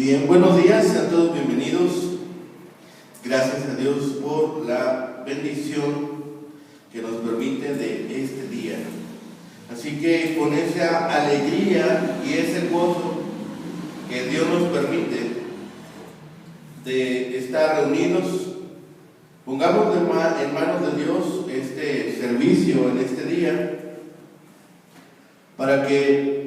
Bien, buenos días, sean todos bienvenidos. Gracias a Dios por la bendición que nos permite de este día. Así que con esa alegría y ese gozo que Dios nos permite de estar reunidos, pongamos en manos de Dios este servicio en este día para que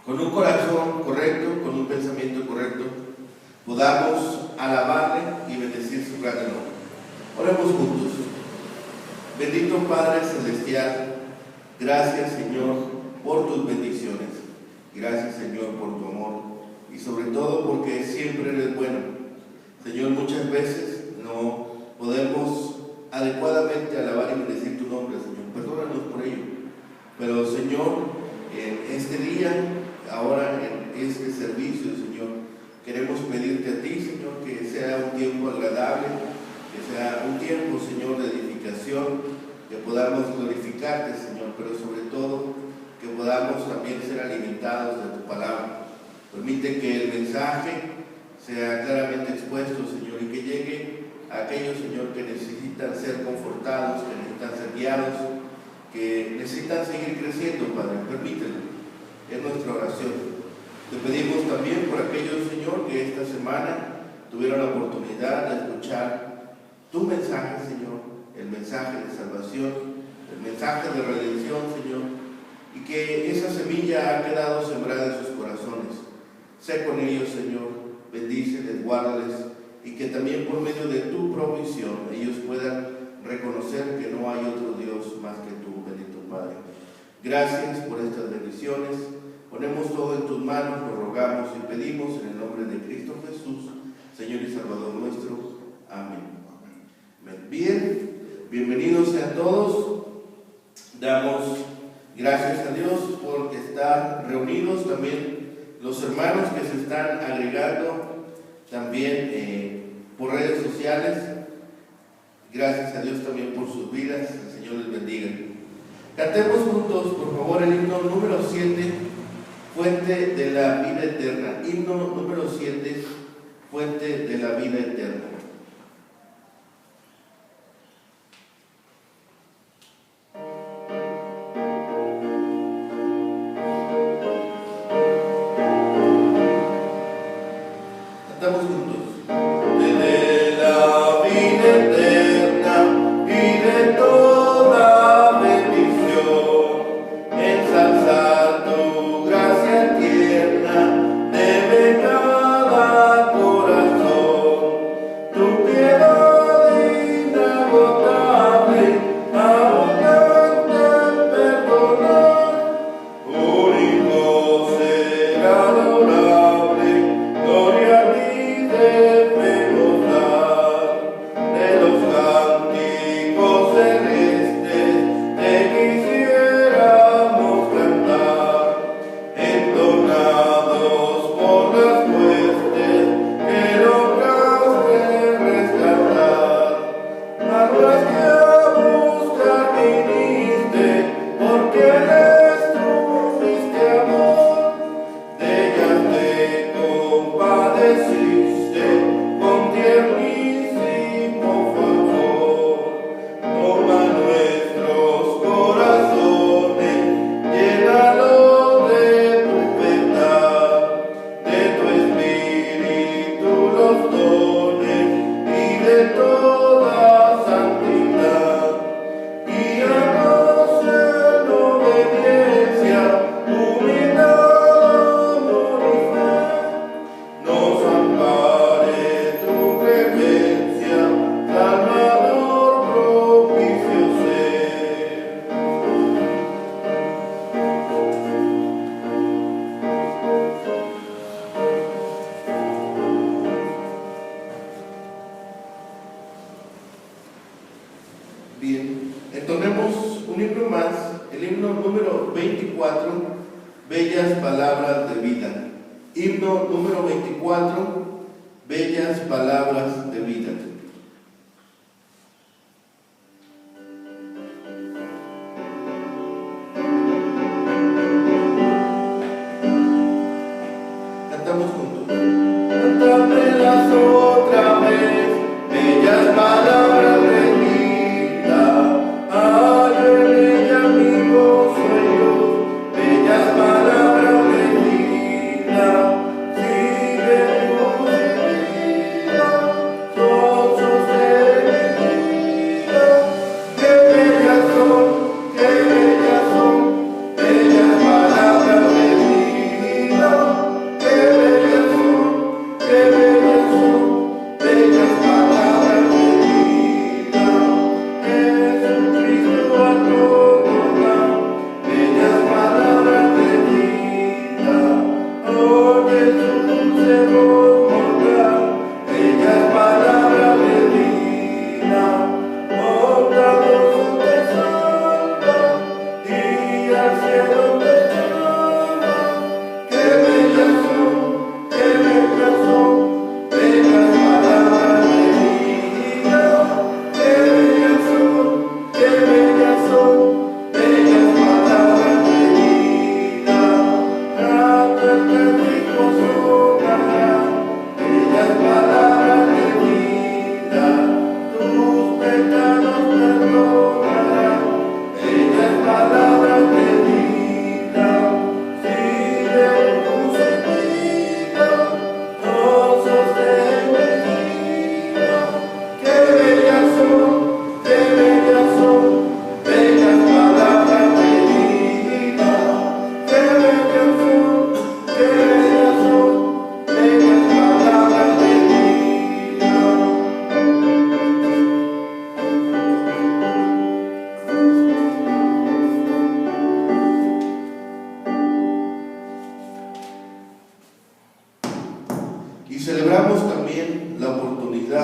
con un corazón correcto, con un pensamiento correcto, podamos alabarle y bendecir su gran nombre. Oremos juntos. Bendito Padre Celestial, gracias Señor por tus bendiciones. Gracias Señor por tu amor y sobre todo porque siempre eres bueno. Señor, muchas veces no podemos adecuadamente alabar y bendecir tu nombre, Señor. Perdónanos por ello. Pero Señor, en este día, ahora en este servicio, Señor, queremos pedirte a ti, Señor, que sea un tiempo agradable, que sea un tiempo, Señor, de edificación, que podamos glorificarte, Señor, pero sobre todo que podamos también ser alimentados de tu palabra. Permite que el mensaje sea claramente expuesto, Señor, y que llegue a aquellos, Señor, que necesitan ser confortados, que necesitan ser guiados, que necesitan seguir creciendo, Padre. Permítelo. Es nuestra oración. Te pedimos también por aquellos, Señor, que esta semana tuvieron la oportunidad de escuchar tu mensaje, Señor, el mensaje de salvación, el mensaje de redención, Señor, y que esa semilla ha quedado sembrada en sus corazones. Sé con ellos, Señor, bendíceles, guárdales, y que también por medio de tu provisión ellos puedan reconocer que no hay otro Dios más que tú, bendito Padre. Gracias por estas bendiciones. Ponemos todo en tus manos, lo rogamos y pedimos en el nombre de Cristo Jesús, Señor y Salvador nuestro. Amén. Bien, bienvenidos sean todos. Damos gracias a Dios por estar reunidos. También los hermanos que se están agregando también por redes sociales. Gracias a Dios también por sus vidas. El Señor les bendiga. Cantemos juntos, por favor, el himno número 7, Fuente de la Vida Eterna. Himno número 7, Fuente de la Vida Eterna. Cantamos juntos. De la vida eterna y de toda bendición, ensalzar tu gracia tierna, debe cada corazón. Tu piedad inagotable, abundante en perdonar, único ser adorable, gloria a ti debemos dar. De los cánticos celestes te quisiéramos cantar, entonados por las huestes que lograste rescatar. Aguas que a buscar viniste, porque les tuviste amor, de ellas te compadeciste con tiernísimo favor. Toma nuestros corazones, llénalos de tu verdad, de tu espíritu los dones y de toda santidad. Guíanos en obediencia, humildad, amor y fe. Nos ampare tu clemencia, Salvador propicio ser. Bien, entonemos un himno más, el himno número 24, Bellas Palabras de Vida. Himno número 24, Bellas Palabras de Vida. Cantamos juntos.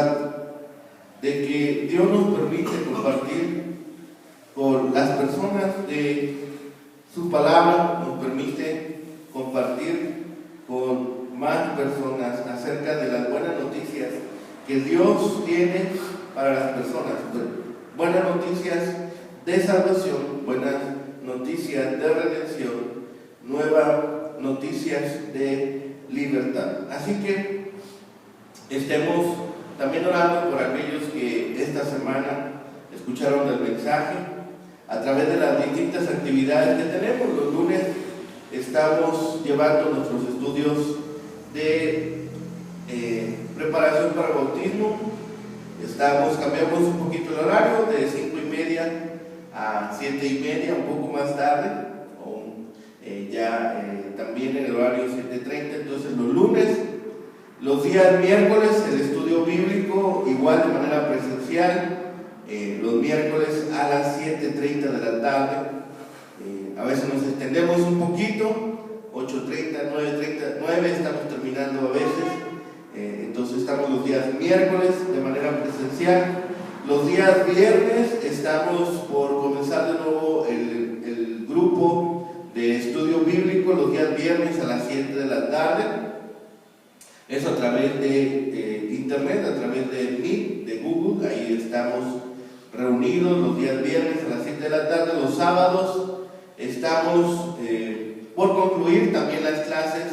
verdad de que Dios nos permite compartir con las personas de su palabra, nos permite compartir con más personas acerca de las buenas noticias que Dios tiene para las personas. Buenas noticias de salvación, buenas noticias de redención, nuevas noticias de libertad. Así que estemos también orando por aquellos que esta semana escucharon el mensaje a través de las distintas actividades que tenemos. Los lunes estamos llevando nuestros estudios de preparación para el bautismo. Cambiamos un poquito el horario de 5:30 a 7:30, un poco más tarde, también en el horario 7:30. Entonces los lunes, los días miércoles, el estudio bíblico igual de manera presencial, los miércoles a las 7:30 de la tarde. A veces nos extendemos un poquito, 8:30, 9:30, 9 estamos terminando a veces. Entonces estamos los días miércoles de manera presencial. Los días viernes estamos por comenzar de nuevo el grupo de estudio bíblico, los días viernes a las 7 de la tarde. Eso a través de internet, a través de Meet, de Google. Ahí estamos reunidos los días viernes a las 7 de la tarde. Los sábados estamos por concluir también las clases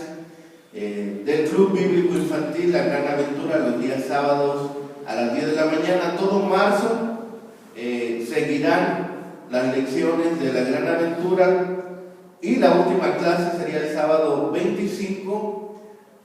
del Club Bíblico Infantil La Gran Aventura, los días sábados a las 10 de la mañana. Todo marzo seguirán las lecciones de La Gran Aventura, y la última clase sería el sábado 25,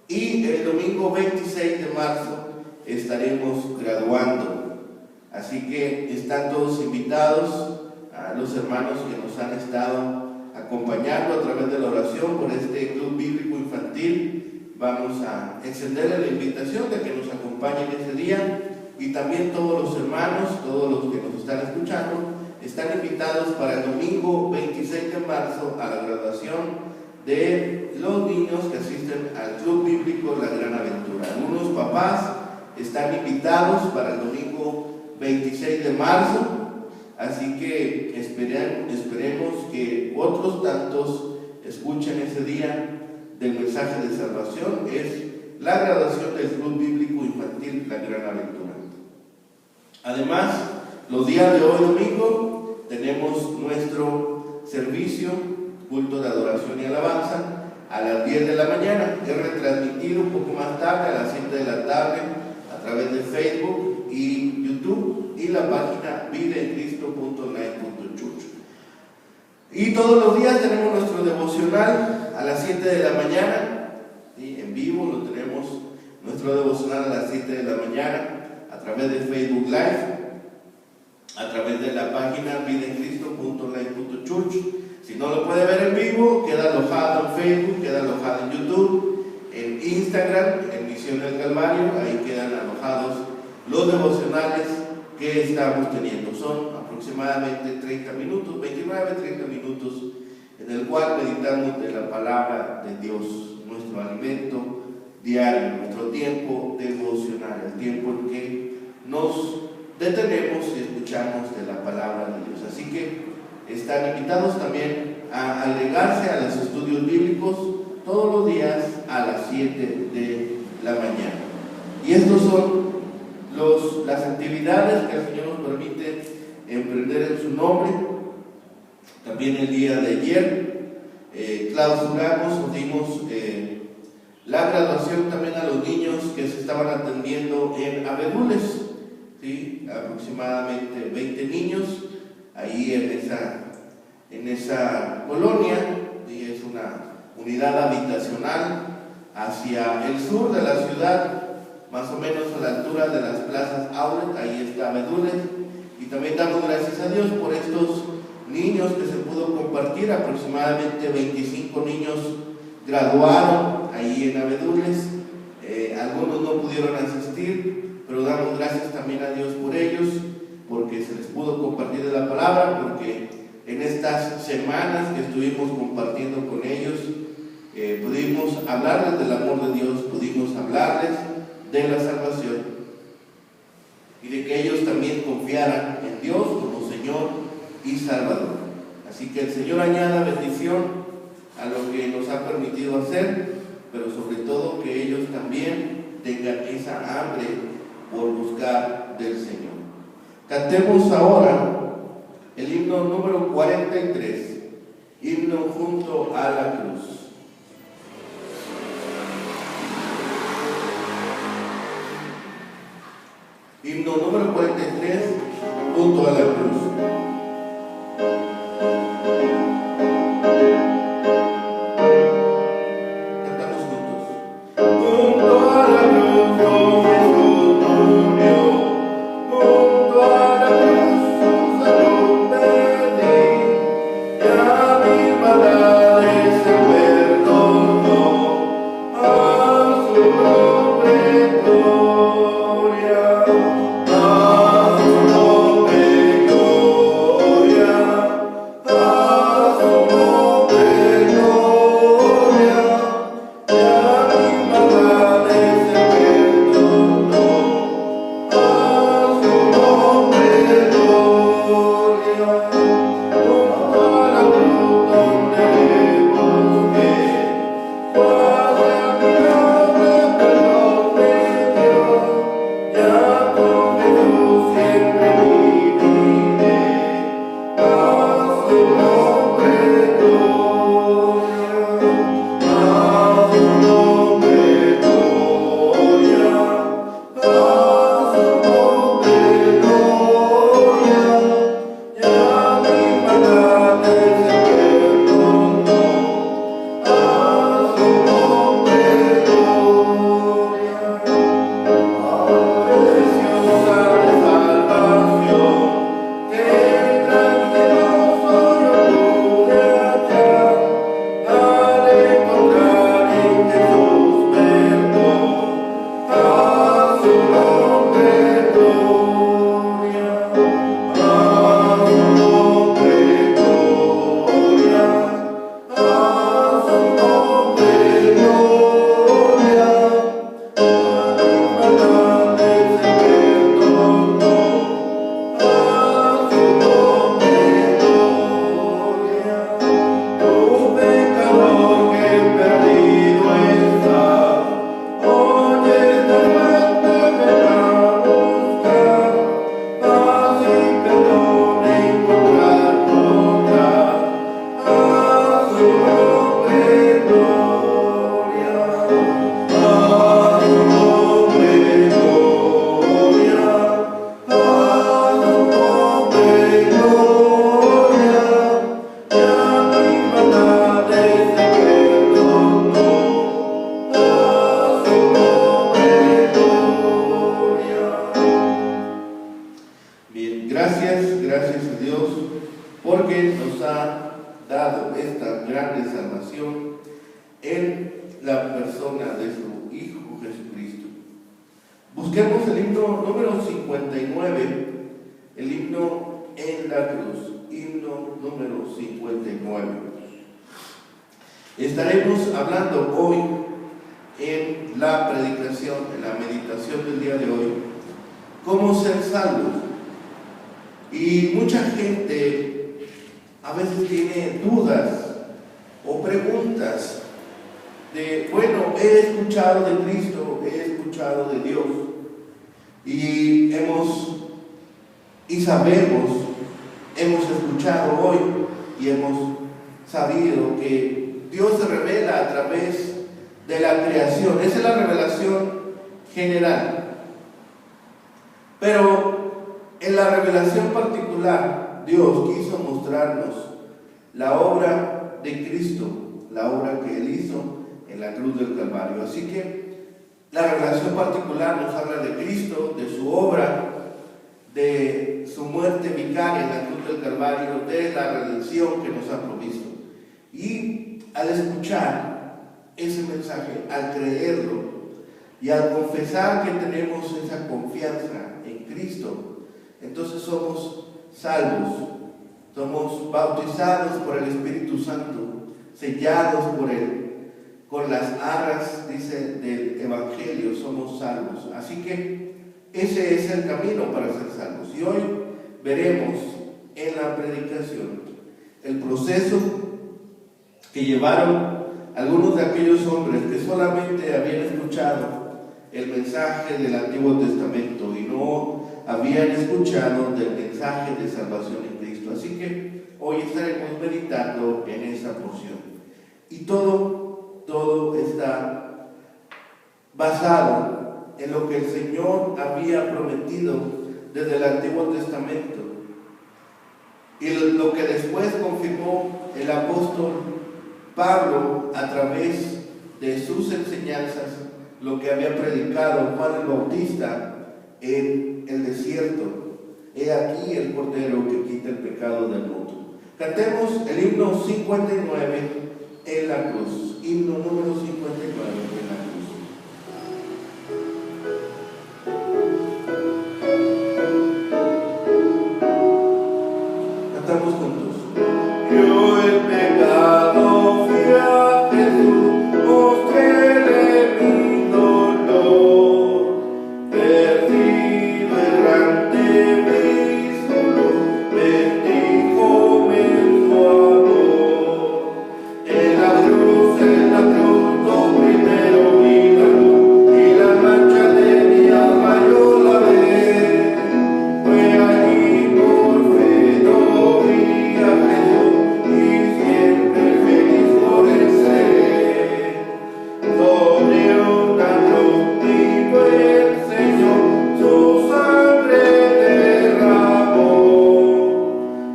y el domingo 26 de marzo estaremos graduando. Así que están todos invitados, a los hermanos que nos han estado acompañando a través de la oración por este Club Bíblico Infantil. Vamos a extenderle la invitación de que nos acompañen ese día, y también todos los hermanos, todos los que nos están escuchando, están invitados para el domingo 26 de marzo a la graduación de los niños que asisten al Club Bíblico La Gran Aventura. Algunos papás están invitados para el domingo 26 de marzo, así que esperemos que otros tantos escuchen ese día del mensaje de salvación. Es la graduación del Club Bíblico Infantil La Gran Aventura. Además, los días de hoy domingo tenemos nuestro servicio, culto de adoración y alabanza, a las 10 de la mañana. Es retransmitido un poco más tarde, a las 7 de la tarde, a través de Facebook y YouTube, y la página vidaencristo.online.church. Y todos los días tenemos nuestro devocional a las 7 de la mañana, ¿sí? En vivo lo tenemos, nuestro devocional a las 7 de la mañana, a través de Facebook Live, a través de la página vidaencristo.online.church. Si no lo puede ver en vivo, queda alojado en Facebook, queda alojado en YouTube, en Instagram, en Misión del Calvario. Ahí quedan alojados los devocionales que estamos teniendo. Son aproximadamente 30 minutos, 29-30 minutos, en el cual meditamos de la palabra de Dios, nuestro alimento diario, nuestro tiempo devocional, el tiempo en que nos detenemos y escuchamos de la palabra de Dios. Así que están invitados también a agregarse a los estudios bíblicos todos los días a las 7 de la mañana. Y estos son las actividades que el Señor nos permite emprender en su nombre. También el día de ayer clausuramos o dimos la graduación también a los niños que se estaban atendiendo en Abedules, ¿sí? Aproximadamente 20 niños ahí en esa colonia, ¿sí? Es una unidad habitacional hacia el sur de la ciudad, más o menos a la altura de las plazas Outlet. Ahí está Abedules, y también damos gracias a Dios por estos niños que se pudo compartir. Aproximadamente 25 niños graduaron ahí en Abedules. Algunos no pudieron asistir, pero damos gracias también a Dios por ellos, porque se les pudo compartir de la palabra, porque en estas semanas que estuvimos compartiendo con ellos, pudimos hablarles del amor de Dios, pudimos hablarles de la salvación, de que ellos también confiaran en Dios como Señor y Salvador. Así que el Señor añada bendición a lo que nos ha permitido hacer, pero sobre todo que ellos también tengan esa hambre por buscar del Señor. Cantemos ahora el himno número 43, himno junto a la cruz. Himno número 43, junto a la cruz. Gracias a Dios, porque nos ha dado esta grande salvación en la persona de su Hijo Jesucristo. Busquemos el himno número 59, el himno en la cruz, himno número 59. Estaremos hablando hoy en la predicación, en la meditación del día de hoy, cómo ser salvos. Y mucha gente a veces tiene dudas o preguntas de, bueno, he escuchado de Cristo, he escuchado de Dios, y sabemos, hemos escuchado hoy y hemos sabido que Dios se revela a través de la creación. Esa es la revelación general. Pero en la revelación particular, Dios quiso mostrarnos la obra de Cristo, la obra que Él hizo en la cruz del Calvario. Así que la revelación particular nos habla de Cristo, de su obra, de su muerte vicaria en la cruz del Calvario, de la redención que nos ha provisto. Y al escuchar ese mensaje, al creerlo y al confesar que tenemos esa confianza en Cristo, entonces somos salvos, somos bautizados por el Espíritu Santo, sellados por Él, con las arras, dice, del Evangelio, somos salvos. Así que Ese es el camino para ser salvos. Y hoy veremos en la predicación el proceso que llevaron algunos de aquellos hombres que solamente habían escuchado el mensaje del Antiguo Testamento y no habían escuchado del mensaje de salvación en Cristo. Así que hoy estaremos meditando en esa porción. Y todo está basado en lo que el Señor había prometido desde el Antiguo Testamento y lo que después confirmó el apóstol Pablo a través de sus enseñanzas, lo que había predicado Juan el Bautista en el desierto. He aquí el Cordero que quita el pecado del mundo. Cantemos el himno 59 en la cruz. Himno número 59 en la cruz. Cantamos juntos. Yo el pecado fui a Jesús, mostréle mi dolor, perdido, errante, mi solo, bendíjome en su amor. En la cruz, lo primero vi la luz, y la mancha de mi alma yo la ve. Fue allí por fe, no vi a Jesús, y siempre feliz por el ser. Sobre una cruz vivo el Señor, su sangre derramó.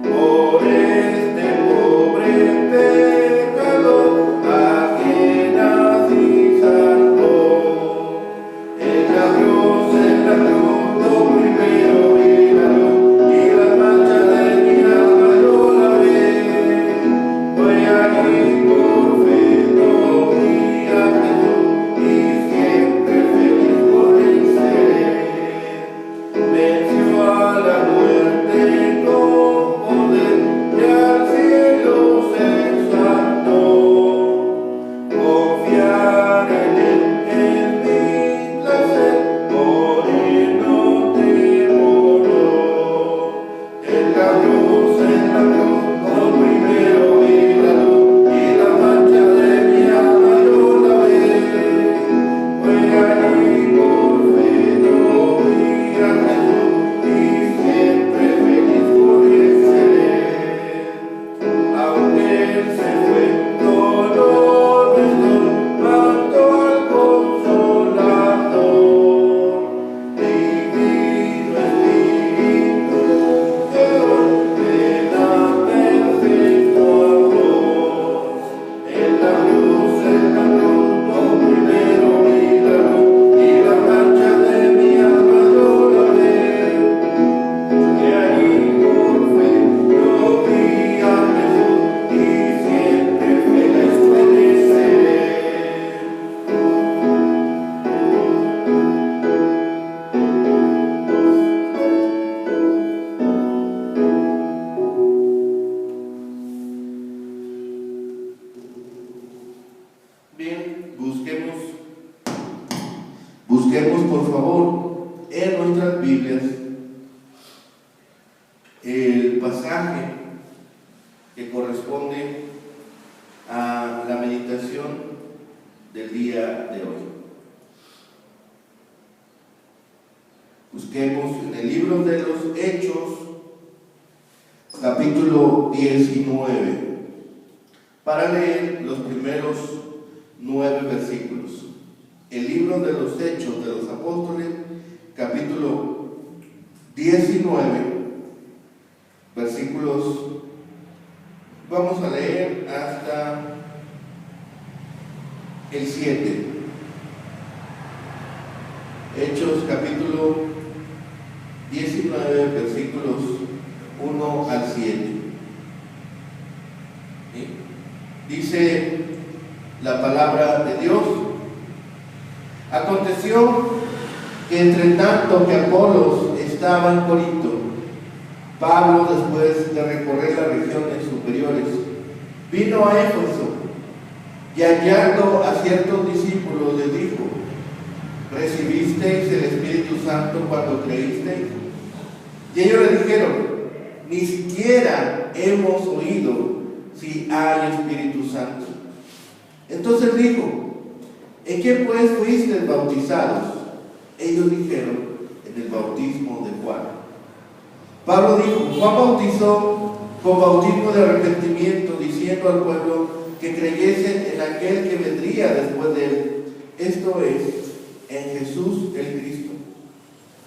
Por este pobre pecador, a quien así salvó. En la cruz, lo primero vi la luz, y la mancha de mi alma yo la vi. Fue allí por fe, no vi a Jesús, y siempre feliz por el ser. Venció a la muerte con poder, y al cielo se exaltó. Confiar en él es mi placer, morir no temo. En la cruz, lo primero vi la luz, y la mancha de mi alma yo la vi. Fue allí por fe, no vi a Jesús, y siempre feliz por el ser. Aunque él se fue, dolor nuestro, mandó al Consolador. Divino Espíritu que hoy me da perfecto amor. En la cruz, lo primero vi la luz, y la mancha de mi alma yo la vi. Y allí por fe yo vi a Jesús, y siempre feliz puede ser. Bien, busquemos por favor en nuestras Biblias el pasaje que corresponde a la meditación del día de hoy. Busquemos en el libro de los Hechos, capítulo 19, para leer los primeros 9 versículos. El libro de los Hechos de los Apóstoles, capítulo 19, versículos, vamos a leer hasta el 7. Hechos capítulo 19, versículos 1 al 7. ¿Sí? Dice la palabra de Dios: aconteció que entre tanto que Apolos estaba en Corinto, Pablo, después de recorrer las regiones superiores, vino a Éfeso y hallando a ciertos discípulos les dijo: ¿recibisteis el Espíritu Santo cuando creísteis? Y ellos le dijeron: ni siquiera hemos oído si hay Espíritu Santo. Entonces dijo: ¿en qué pues fuisteis bautizados? Ellos dijeron: en el bautismo de Juan. Pablo dijo: Juan bautizó con bautismo de arrepentimiento, diciendo al pueblo que creyesen en aquel que vendría después de él, esto es, en Jesús el Cristo.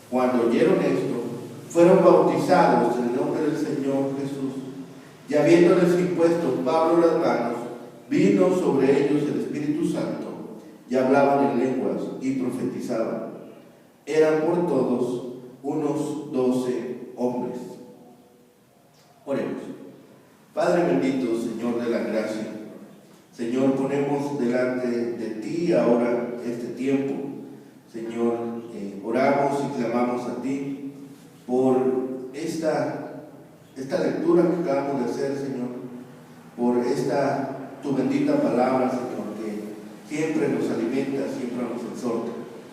Cuando oyeron esto, fueron bautizados en el nombre del Señor Jesús. Y habiéndoles impuesto Pablo las manos, vino sobre ellos el Espíritu Santo, y hablaban en lenguas y profetizaban. Eran por todos unos 12 hombres. Oremos. Padre bendito, Señor de la gracia, Señor, ponemos delante de ti ahora este tiempo. Señor, oramos y clamamos a ti por esta lectura que acabamos de hacer, Señor, por tu bendita palabra, Señor, que siempre nos alimenta, siempre nos exhorta.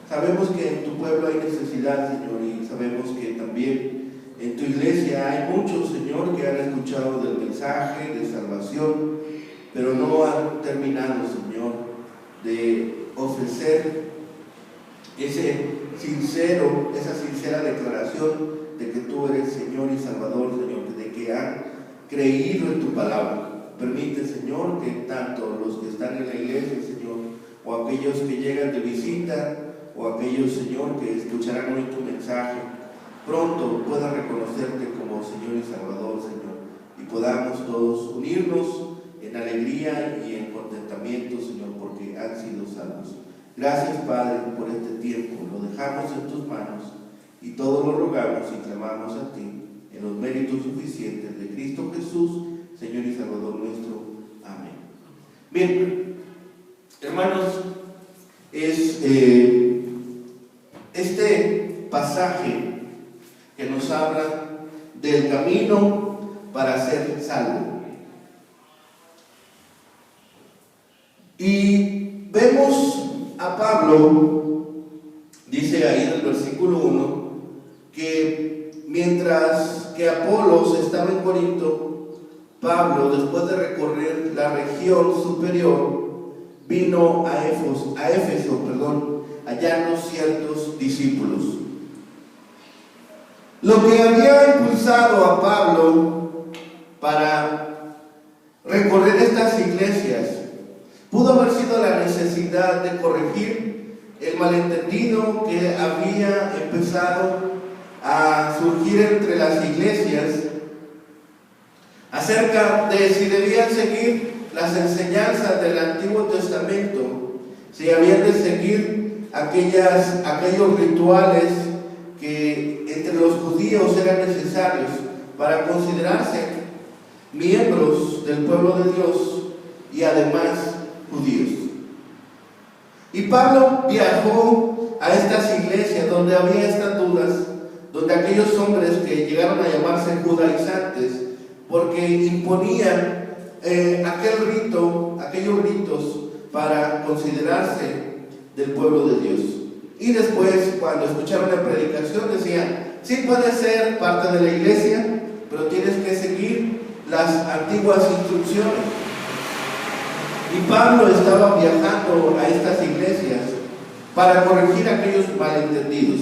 Sabemos que en tu pueblo hay necesidad, Señor, y sabemos que también en tu iglesia hay muchos, Señor, que han escuchado del mensaje de salvación, pero no han terminado, Señor, de ofrecer esa sincera declaración de que tú eres Señor y Salvador, Señor, de que han creído en tu palabra. Permite, Señor, que tanto los que están en la iglesia, Señor, o aquellos que llegan de visita, o aquellos, Señor, que escucharán hoy tu mensaje, pronto puedan reconocerte como Señor y Salvador, Señor, y podamos todos unirnos en alegría y en contentamiento, Señor, porque han sido salvos. Gracias, Padre, por este tiempo. Lo dejamos en tus manos y todo lo rogamos y clamamos a ti en los méritos suficientes de Cristo Jesús, Señor y Salvador nuestro. Amén. Bien, hermanos, es este pasaje que nos habla del camino para ser salvo. Y vemos a Pablo, dice ahí en el versículo 1, que mientras que Apolos estaba en Corinto, Pablo, después de recorrer la región superior, vino a Éfeso, hallando ciertos discípulos. Lo que había impulsado a Pablo para recorrer estas iglesias pudo haber sido la necesidad de corregir el malentendido que había empezado a surgir entre las iglesias acerca de si debían seguir las enseñanzas del Antiguo Testamento, si habían de seguir aquellos rituales que entre los judíos eran necesarios para considerarse miembros del pueblo de Dios y además judíos. Y Pablo viajó a estas iglesias donde había estas dudas, donde aquellos hombres que llegaron a llamarse judaizantes, porque imponían aquellos ritos para considerarse del pueblo de Dios. Y después, cuando escucharon la predicación, decían: sí, puedes ser parte de la iglesia, pero tienes que seguir las antiguas instrucciones. Y Pablo estaba viajando a estas iglesias para corregir aquellos malentendidos.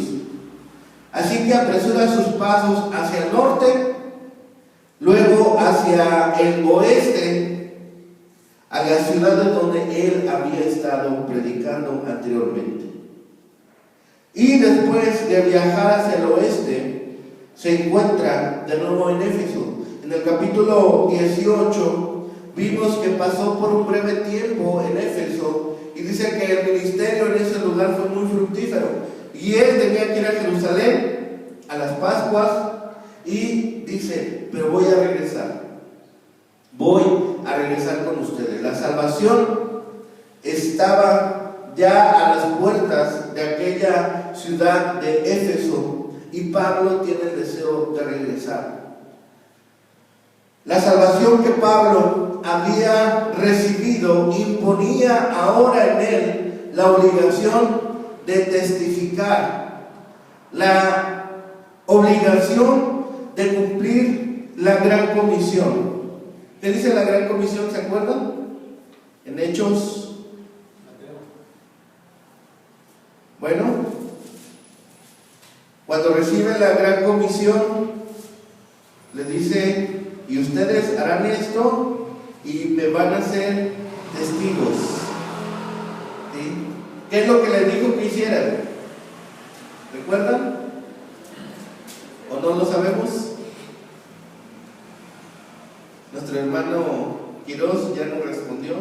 Así que apresura sus pasos hacia el norte, luego hacia el oeste, a las ciudades donde él había estado predicando anteriormente. Y después de viajar hacia el oeste, se encuentra de nuevo en Éfeso. En el capítulo 18 vimos que pasó por un breve tiempo en Éfeso y dice que el ministerio en ese lugar fue muy fructífero. Y él tenía que ir a Jerusalén a las Pascuas y dice: pero voy a regresar con ustedes. La salvación estaba ya a las puertas de aquella ciudad de Éfeso y Pablo tiene el deseo de regresar. La salvación que Pablo había recibido imponía ahora en él la obligación de testificar, la obligación de cumplir la gran comisión. ¿Qué dice la gran comisión? ¿Se acuerdan? En Hechos. Bueno, cuando recibe la gran comisión, le dice: y ustedes harán esto y me van a ser testigos. ¿Sí? ¿Qué es lo que les dijo que hicieran? ¿Recuerdan? ¿O no lo sabemos? Nuestro hermano Quirós ya nos respondió.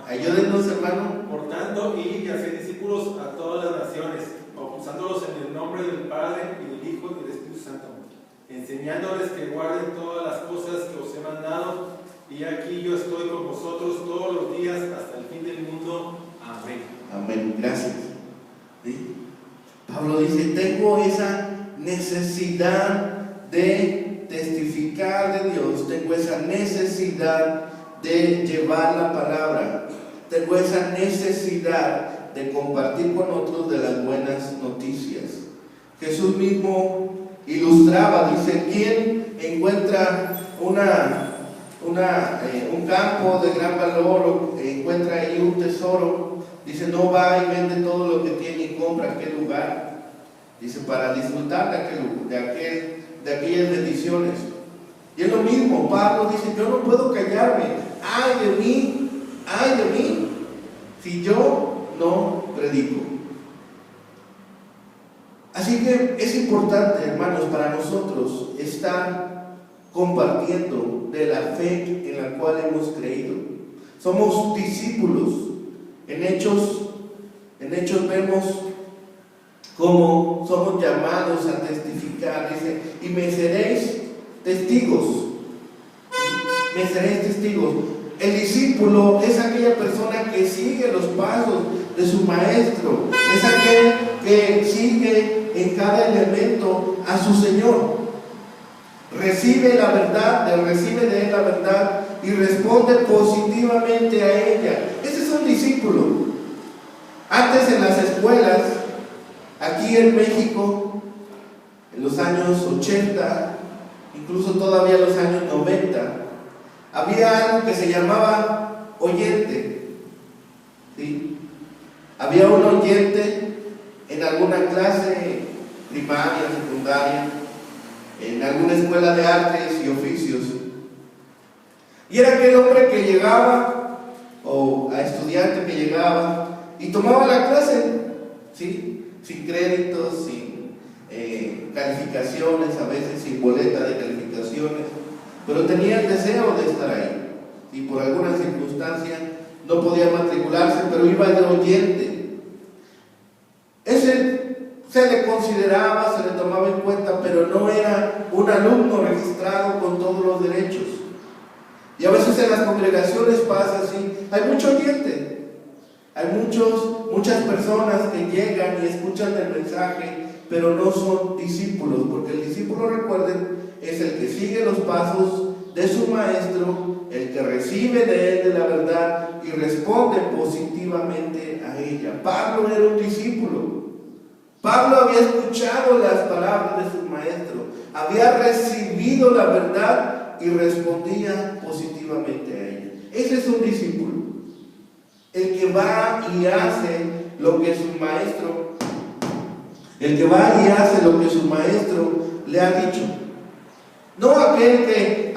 Ayúdenos, hermano. Por tanto, id y haced discípulos a todas las naciones, bautizándolos en el nombre del Padre y del Hijo y del Espíritu Santo, enseñándoles que guarden todas las cosas que os he mandado, y aquí yo estoy con vosotros todos los días hasta el fin del mundo. Amén. Amén. Gracias. ¿Sí? Pablo dice: tengo esa necesidad de testificar de Dios, tengo esa necesidad de llevar la palabra, tengo esa necesidad de compartir con otros de las buenas noticias. Jesús mismo ilustraba, dice: ¿quién encuentra un campo de gran valor o encuentra ahí un tesoro? Dice: no va y vende todo lo que tiene y compra aquel lugar. Dice: para disfrutar de aquellas bendiciones. Y es lo mismo, Pablo dice: yo no puedo callarme. ¡Ay de mí! ¡Ay de mí! Si yo no predico. Así que es importante, hermanos, para nosotros estar compartiendo de la fe en la cual hemos creído. Somos discípulos. En Hechos vemos cómo somos llamados a testificar. Dice: y me seréis testigos. Me seréis testigos. El discípulo es aquella persona que sigue los pasos de su maestro, es aquel que sigue en cada elemento a su Señor. Recibe la verdad, recibe de él la verdad y responde positivamente a ella. Ese es un discípulo. Antes, en las escuelas, aquí en México, en los años 80, incluso todavía en los años 90, había algo que se llamaba oyente. ¿Sí? Había un oyente en alguna clase primaria, secundaria, en alguna escuela de artes y oficios. Y era aquel hombre que llegaba, o a estudiante que llegaba y tomaba la clase, ¿sí? Sin créditos, sin calificaciones, a veces sin boleta de calificaciones, pero tenía el deseo de estar ahí. Y por alguna circunstancia no podía matricularse, pero iba de oyente. Ese se le consideraba, se le tomaba en cuenta, pero no era un alumno registrado con todos los derechos. Y a veces en las congregaciones pasa así: hay mucho oyente, hay muchas personas que llegan y escuchan el mensaje, pero no son discípulos, porque el discípulo, recuerden, es el que sigue los pasos de su maestro, el que recibe de él de la verdad y responde positivamente a ella. Pablo era un discípulo. Pablo había escuchado las palabras de su maestro, había recibido la verdad y respondía positivamente a ella. Ese es un discípulo, el que va y hace lo que su maestro, le ha dicho. No aquel que,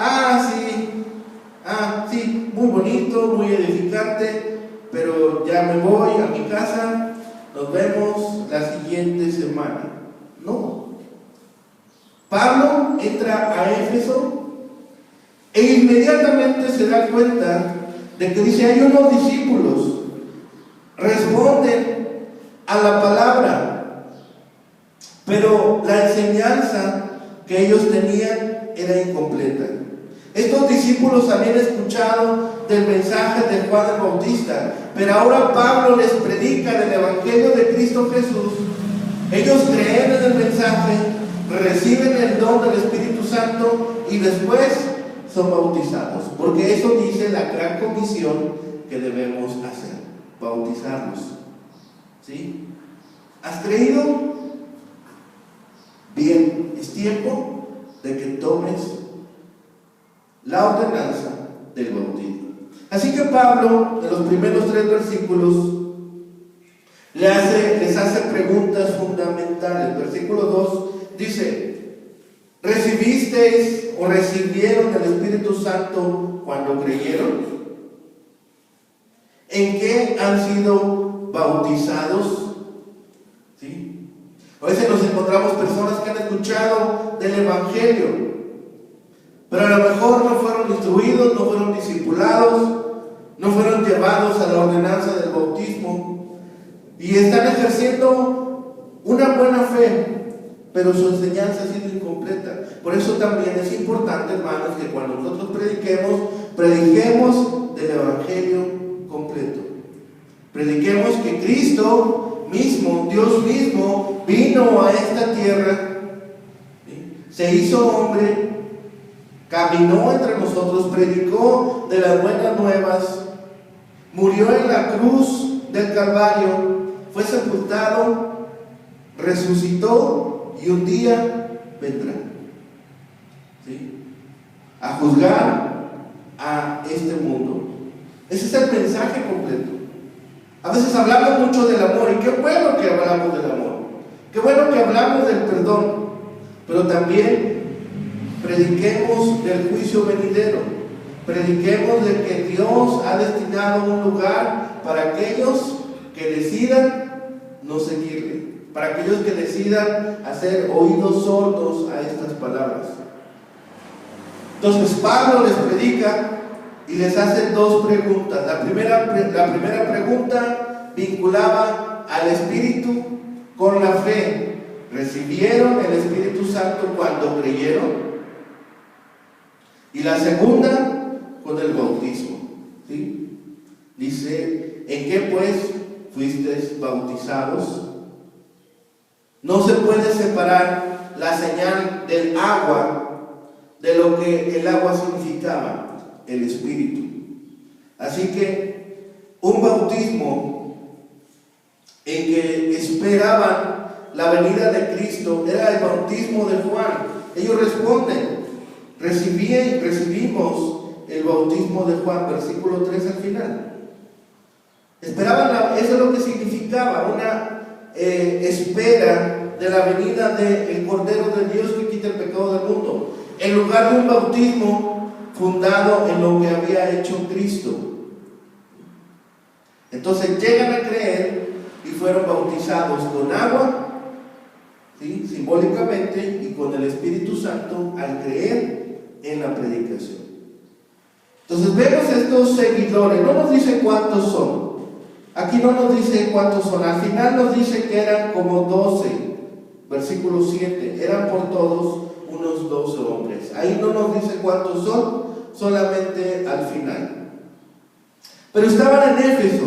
sí, muy bonito, muy edificante, pero ya me voy a mi casa, nos vemos la siguiente semana. No. Pablo entra a Éfeso e inmediatamente se da cuenta de que dice: hay unos discípulos, responden a la palabra, pero la enseñanza que ellos tenían era incompleta. Estos discípulos habían escuchado del mensaje de Juan el Bautista, pero ahora Pablo les predica del Evangelio de Cristo Jesús. Ellos creen en el mensaje, reciben el don del Espíritu Santo y después son bautizados, porque eso dice la gran comisión que debemos hacer: bautizarlos. ¿Sí? ¿Has creído? Bien, es tiempo de que tomes la ordenanza del bautismo. Así que Pablo, en los primeros 3 versículos, les hace preguntas fundamentales. Versículo 2 dice: ¿recibisteis o recibieron el Espíritu Santo cuando creyeron? ¿En qué han sido bautizados? ¿Sí? A veces nos encontramos personas que han escuchado del Evangelio, pero a lo mejor no fueron instruidos, no fueron discipulados, no fueron llevados a la ordenanza del bautismo y están ejerciendo una buena fe, pero su enseñanza ha sido incompleta. Por eso también es importante, hermanos, que cuando nosotros prediquemos del Evangelio completo. Prediquemos que Cristo mismo, Dios mismo, vino a esta tierra, ¿sí? Se hizo hombre, caminó entre nosotros, predicó de las buenas nuevas, murió en la cruz del Calvario, fue sepultado, resucitó y un día vendrá, ¿sí?, a juzgar a este mundo. Ese es el mensaje completo. A veces hablamos mucho del amor, y qué bueno que hablamos del amor, qué bueno que hablamos del perdón, pero también prediquemos del juicio venidero, prediquemos de que Dios ha destinado un lugar para aquellos que decidan no seguirle, para aquellos que decidan hacer oídos sordos a estas palabras. Entonces Pablo les predica y les hace 2 preguntas. La primera pregunta vinculaba al Espíritu con la fe. ¿Recibieron el Espíritu Santo cuando creyeron? Y la segunda, con el bautismo, ¿sí? Dice: ¿en qué pues fuisteis bautizados? No se puede separar la señal del agua de lo que el agua significaba, el Espíritu. Así que un bautismo en que esperaban la venida de Cristo era el bautismo de Juan. Ellos responden: recibimos el bautismo de Juan, versículo 3 al final. Esperaban, eso es lo que significaba, una espera de la venida del Cordero de Dios que quita el pecado del mundo, en lugar de un bautismo fundado en lo que había hecho Cristo. Entonces llegan a creer y fueron bautizados con agua, ¿sí?, simbólicamente, y con el Espíritu Santo al creer en la predicación. Entonces vemos estos seguidores, no nos dice cuántos son. Aquí no nos dice cuántos son, al final nos dice que eran como 12, versículo 7, eran por todos unos 12 hombres. Ahí no nos dice cuántos son, solamente al final. Pero estaban en Éfeso.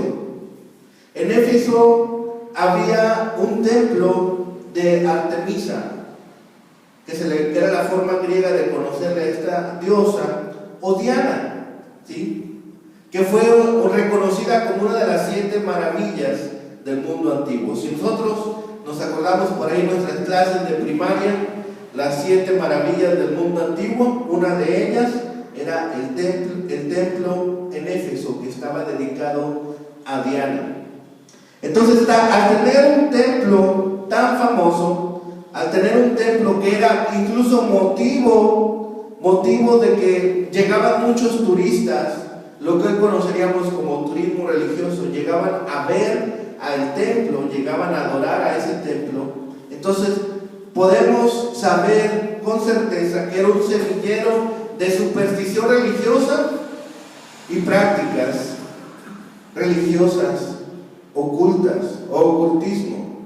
En Éfeso había un templo de Artemisa, que era la forma griega de conocerle a esta diosa, o Diana, ¿sí?, que fue reconocida como una de las 7 maravillas del mundo antiguo. Si nosotros nos acordamos por ahí en nuestras clases de primaria, las 7 maravillas del mundo antiguo, una de ellas era el templo en Éfeso, que estaba dedicado a Diana. Entonces, al tener un templo tan famoso, al tener un templo que era incluso motivo de que llegaban muchos turistas, lo que hoy conoceríamos como turismo religioso, llegaban a ver al templo, llegaban a adorar a ese templo. Entonces podemos saber con certeza que era un semillero de superstición religiosa y prácticas religiosas ocultas o ocultismo.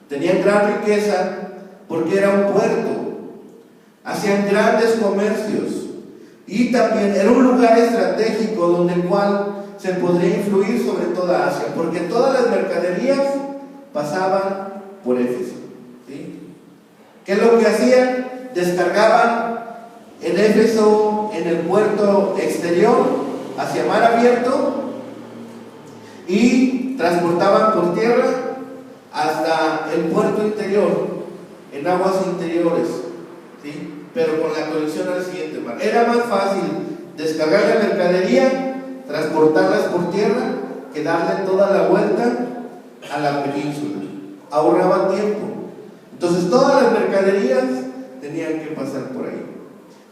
Tenían gran riqueza porque era un puerto, hacían grandes comercios, y también era un lugar estratégico donde el cual se podría influir sobre toda Asia, porque todas las mercaderías pasaban por Éfeso, ¿sí? ¿Qué es lo que hacían? Descargaban en Éfeso, en el puerto exterior, hacia mar abierto, y transportaban por tierra hasta el puerto interior, en aguas interiores, ¿sí? Pero con la conexión al siguiente mar. Era más fácil descargar la mercadería, transportarlas por tierra, que darle toda la vuelta a la península. Ahorraba tiempo. Entonces todas las mercaderías tenían que pasar por ahí.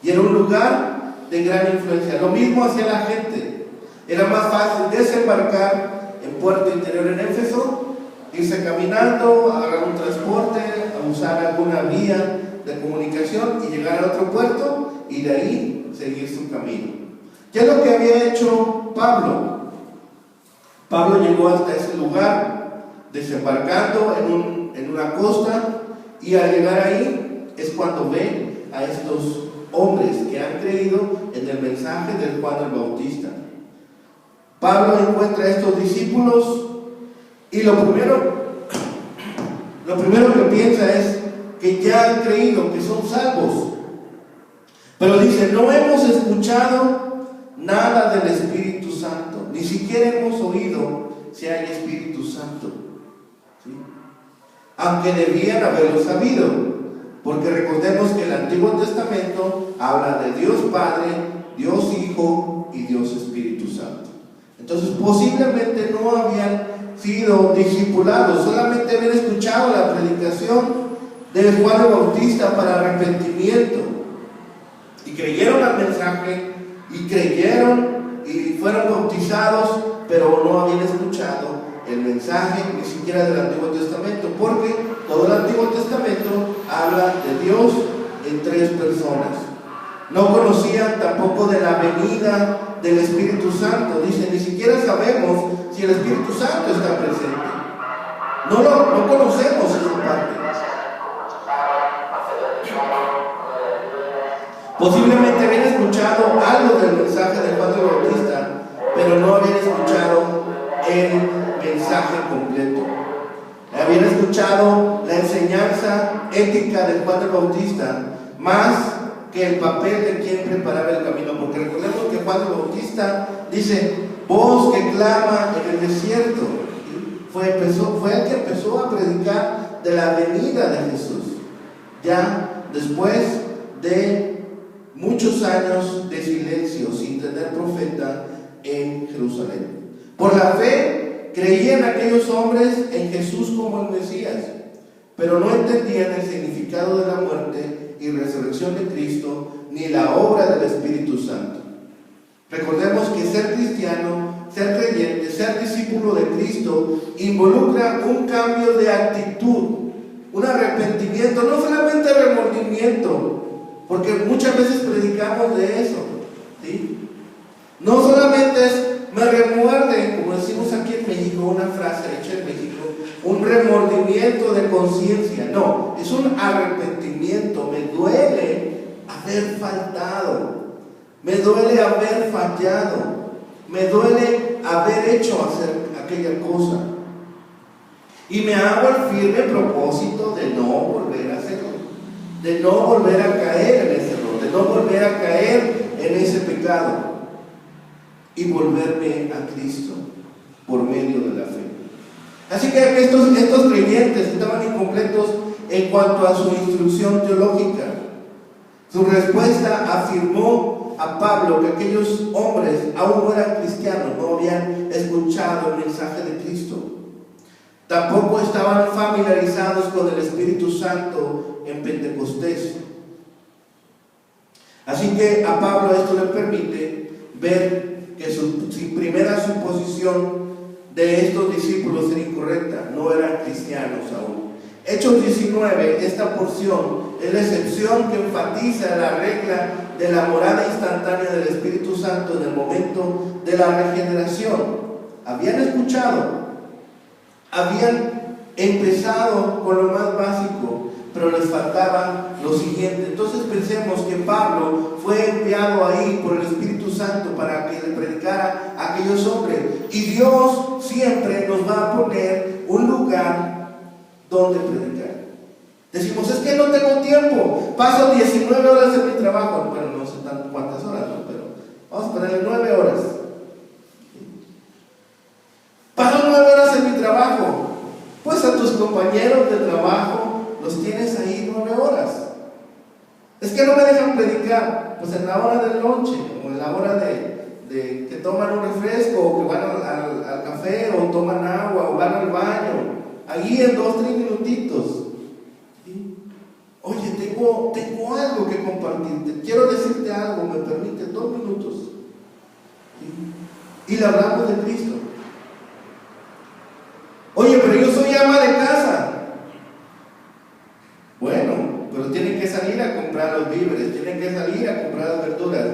Y era un lugar de gran influencia. Lo mismo hacía la gente. Era más fácil desembarcar en puerto interior en Éfeso, irse caminando, agarrar un transporte, a usar alguna vía de comunicación y llegar a otro puerto y de ahí seguir su camino. ¿Qué es lo que había hecho Pablo? Pablo llegó hasta ese lugar desembarcando en una costa, y al llegar ahí es cuando ve a estos hombres que han creído en el mensaje del Juan el Bautista. Pablo encuentra a estos discípulos y lo primero que piensa es que ya han creído, que son salvos. Pero dice: no hemos escuchado nada del Espíritu Santo, ni siquiera hemos oído si hay Espíritu Santo, ¿sí? Aunque debían haberlo sabido, porque recordemos que el Antiguo Testamento habla de Dios Padre, Dios Hijo y Dios Espíritu Santo. Entonces posiblemente no habían sido discipulados, solamente habían escuchado la predicación de Juan el Bautista para arrepentimiento, y creyeron al mensaje, y creyeron y fueron bautizados, pero no habían escuchado el mensaje ni siquiera del Antiguo Testamento, porque todo el Antiguo Testamento habla de Dios en tres personas. No conocían tampoco de la venida del Espíritu Santo. Dice: ni siquiera sabemos si el Espíritu Santo está presente. No conocemos esa parte. Posiblemente habían escuchado algo del mensaje de Juan el Bautista, pero no habían escuchado el mensaje completo. Habían escuchado la enseñanza ética de Juan el Bautista más que el papel de quien preparaba el camino, porque recordemos que Juan el Bautista dice: voz que clama en el desierto. Fue el que empezó a predicar de la venida de Jesús, ya después de muchos años de silencio sin tener profeta en Jerusalén. Por la fe creían aquellos hombres en Jesús como el Mesías, pero no entendían el significado de la muerte y resurrección de Cristo, ni la obra del Espíritu Santo. Recordemos que ser cristiano, ser creyente, ser discípulo de Cristo involucra un cambio de actitud, un arrepentimiento, no solamente remordimiento, porque muchas veces predicamos de eso, ¿sí? No solamente es me remuerde, como decimos aquí en México, una frase hecha en México, un remordimiento de conciencia. No, es un arrepentimiento. Me duele haber faltado, me duele haber fallado, me duele haber hecho hacer aquella cosa, y me hago el firme propósito de no volver a hacerlo, de no volver a caer en ese error, de no volver a caer en ese pecado, y volverme a Cristo por medio de la fe. Así que estos creyentes estaban incompletos en cuanto a su instrucción teológica. Su respuesta afirmó a Pablo que aquellos hombres aún no eran cristianos, no habían escuchado el mensaje de Cristo. Tampoco estaban familiarizados con el Espíritu Santo en Pentecostés. Así que a Pablo esto le permite ver que su primera suposición de estos discípulos era incorrecta, no eran cristianos aún. Hechos 19, esta porción es la excepción que enfatiza la regla de la morada instantánea del Espíritu Santo en el momento de la regeneración. Habían escuchado, habían empezado con lo más básico, pero les faltaba lo siguiente. Entonces pensemos que Pablo fue enviado ahí por el Espíritu Santo para que le predicara a aquellos hombres, y Dios siempre nos va a poner un lugar donde predicar. Decimos: es que no tengo tiempo, paso 19 horas en mi trabajo. Bueno, no sé cuántas horas, ¿no? Pero vamos a ponerle 9 horas. Paso 9 horas en mi trabajo. Pues a tus compañeros compañeros de trabajo los tienes ahí 9 horas. Es que no me dejan predicar. Pues en la hora del lonche, o en la hora de que toman un refresco, o que van al café, o toman agua, o van al baño, ahí en 2, 3 minutitos. ¿Sí? Oye, tengo algo que compartirte, quiero decirte algo, me permite 2 minutos. ¿Sí? Y le hablamos de Cristo. Oye, pero yo soy ama de casa. Bueno, pero tienen que salir a comprar los víveres, tienen que salir a comprar las verduras.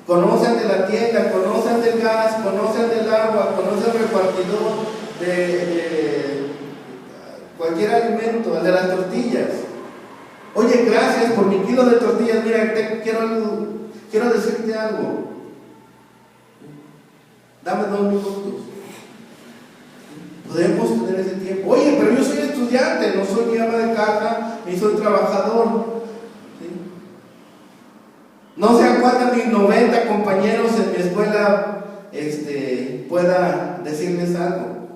Conocen de la tienda, conocen del gas, conocen del agua, conocen el repartidor de cualquier alimento, el de las tortillas. Oye, gracias por mi kilo de tortillas, mira, quiero decirte algo. Dame 2 minutos. Podemos tener ese tiempo. Oye, pero yo soy estudiante, no soy ni ama de casa, ni soy trabajador. ¿Sí? No sé a cuántos mis 90 compañeros en mi escuela pueda decirles algo.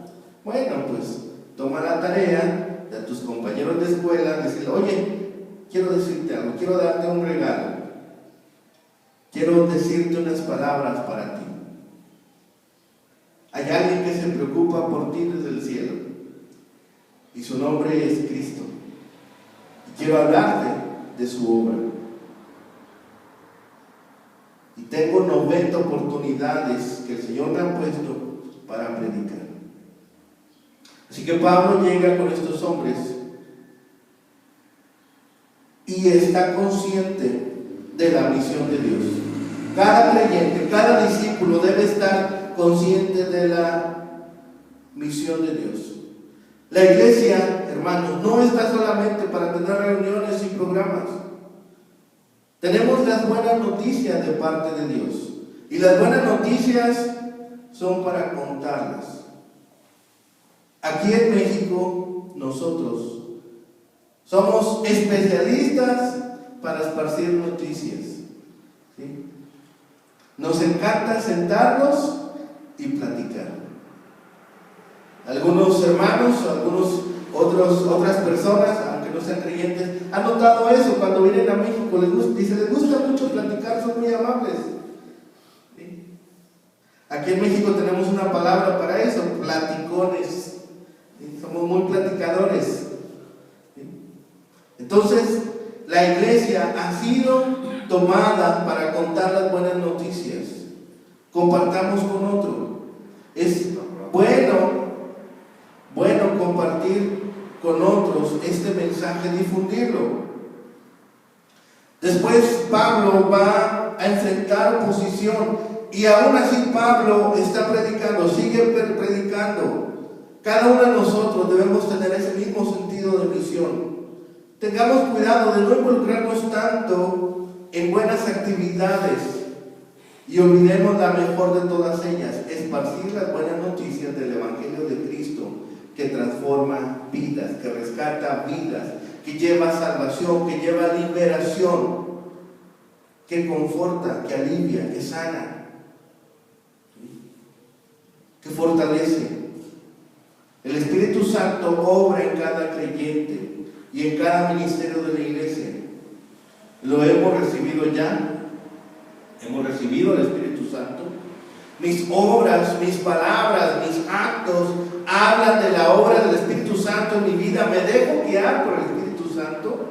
Bueno, pues toma la tarea de tus compañeros de escuela, decirle, oye, quiero decirte algo, quiero darte un regalo, quiero decirte unas palabras para ti. Hay alguien que se preocupa por ti desde el cielo y su nombre es Cristo. Y quiero hablarte de su obra. Y tengo 90 oportunidades que el Señor me ha puesto para predicar. Así que Pablo llega con estos hombres y está consciente de la misión de Dios. Cada creyente, cada discípulo debe estar consciente de la misión de Dios. La iglesia, hermanos, no está solamente para tener reuniones y programas. Tenemos las buenas noticias de parte de Dios. Y las buenas noticias son para contarlas. Aquí en México, nosotros somos especialistas para esparcir noticias. ¿Sí? Nos encanta sentarnos y platicar. Algunos hermanos, otras personas, aunque no sean creyentes, han notado eso cuando vienen a México. Les gusta mucho platicar, son muy amables. ¿Sí? Aquí en México tenemos una palabra para eso, platicones. ¿Sí? Somos muy platicadores. ¿Sí? Entonces, la iglesia ha sido tomada para contar las buenas noticias. Compartamos con otro. Es bueno compartir con otros este mensaje, difundirlo. Después Pablo va a enfrentar oposición y aún así Pablo está predicando, sigue predicando. Cada uno de nosotros debemos tener ese mismo sentido de misión. Tengamos cuidado de no involucrarnos tanto en buenas actividades y olvidemos la mejor de todas ellas, esparcir las buenas noticias del Evangelio de Cristo, que transforma vidas, que rescata vidas, que lleva salvación, que lleva liberación, que conforta, que alivia, que sana, que fortalece. El Espíritu Santo obra en cada creyente y en cada ministerio de la iglesia. Lo hemos recibido ya. Hemos recibido el Espíritu Santo. Mis obras, mis palabras, mis actos hablan de la obra del Espíritu Santo en mi vida. ¿Me dejo guiar por el Espíritu Santo?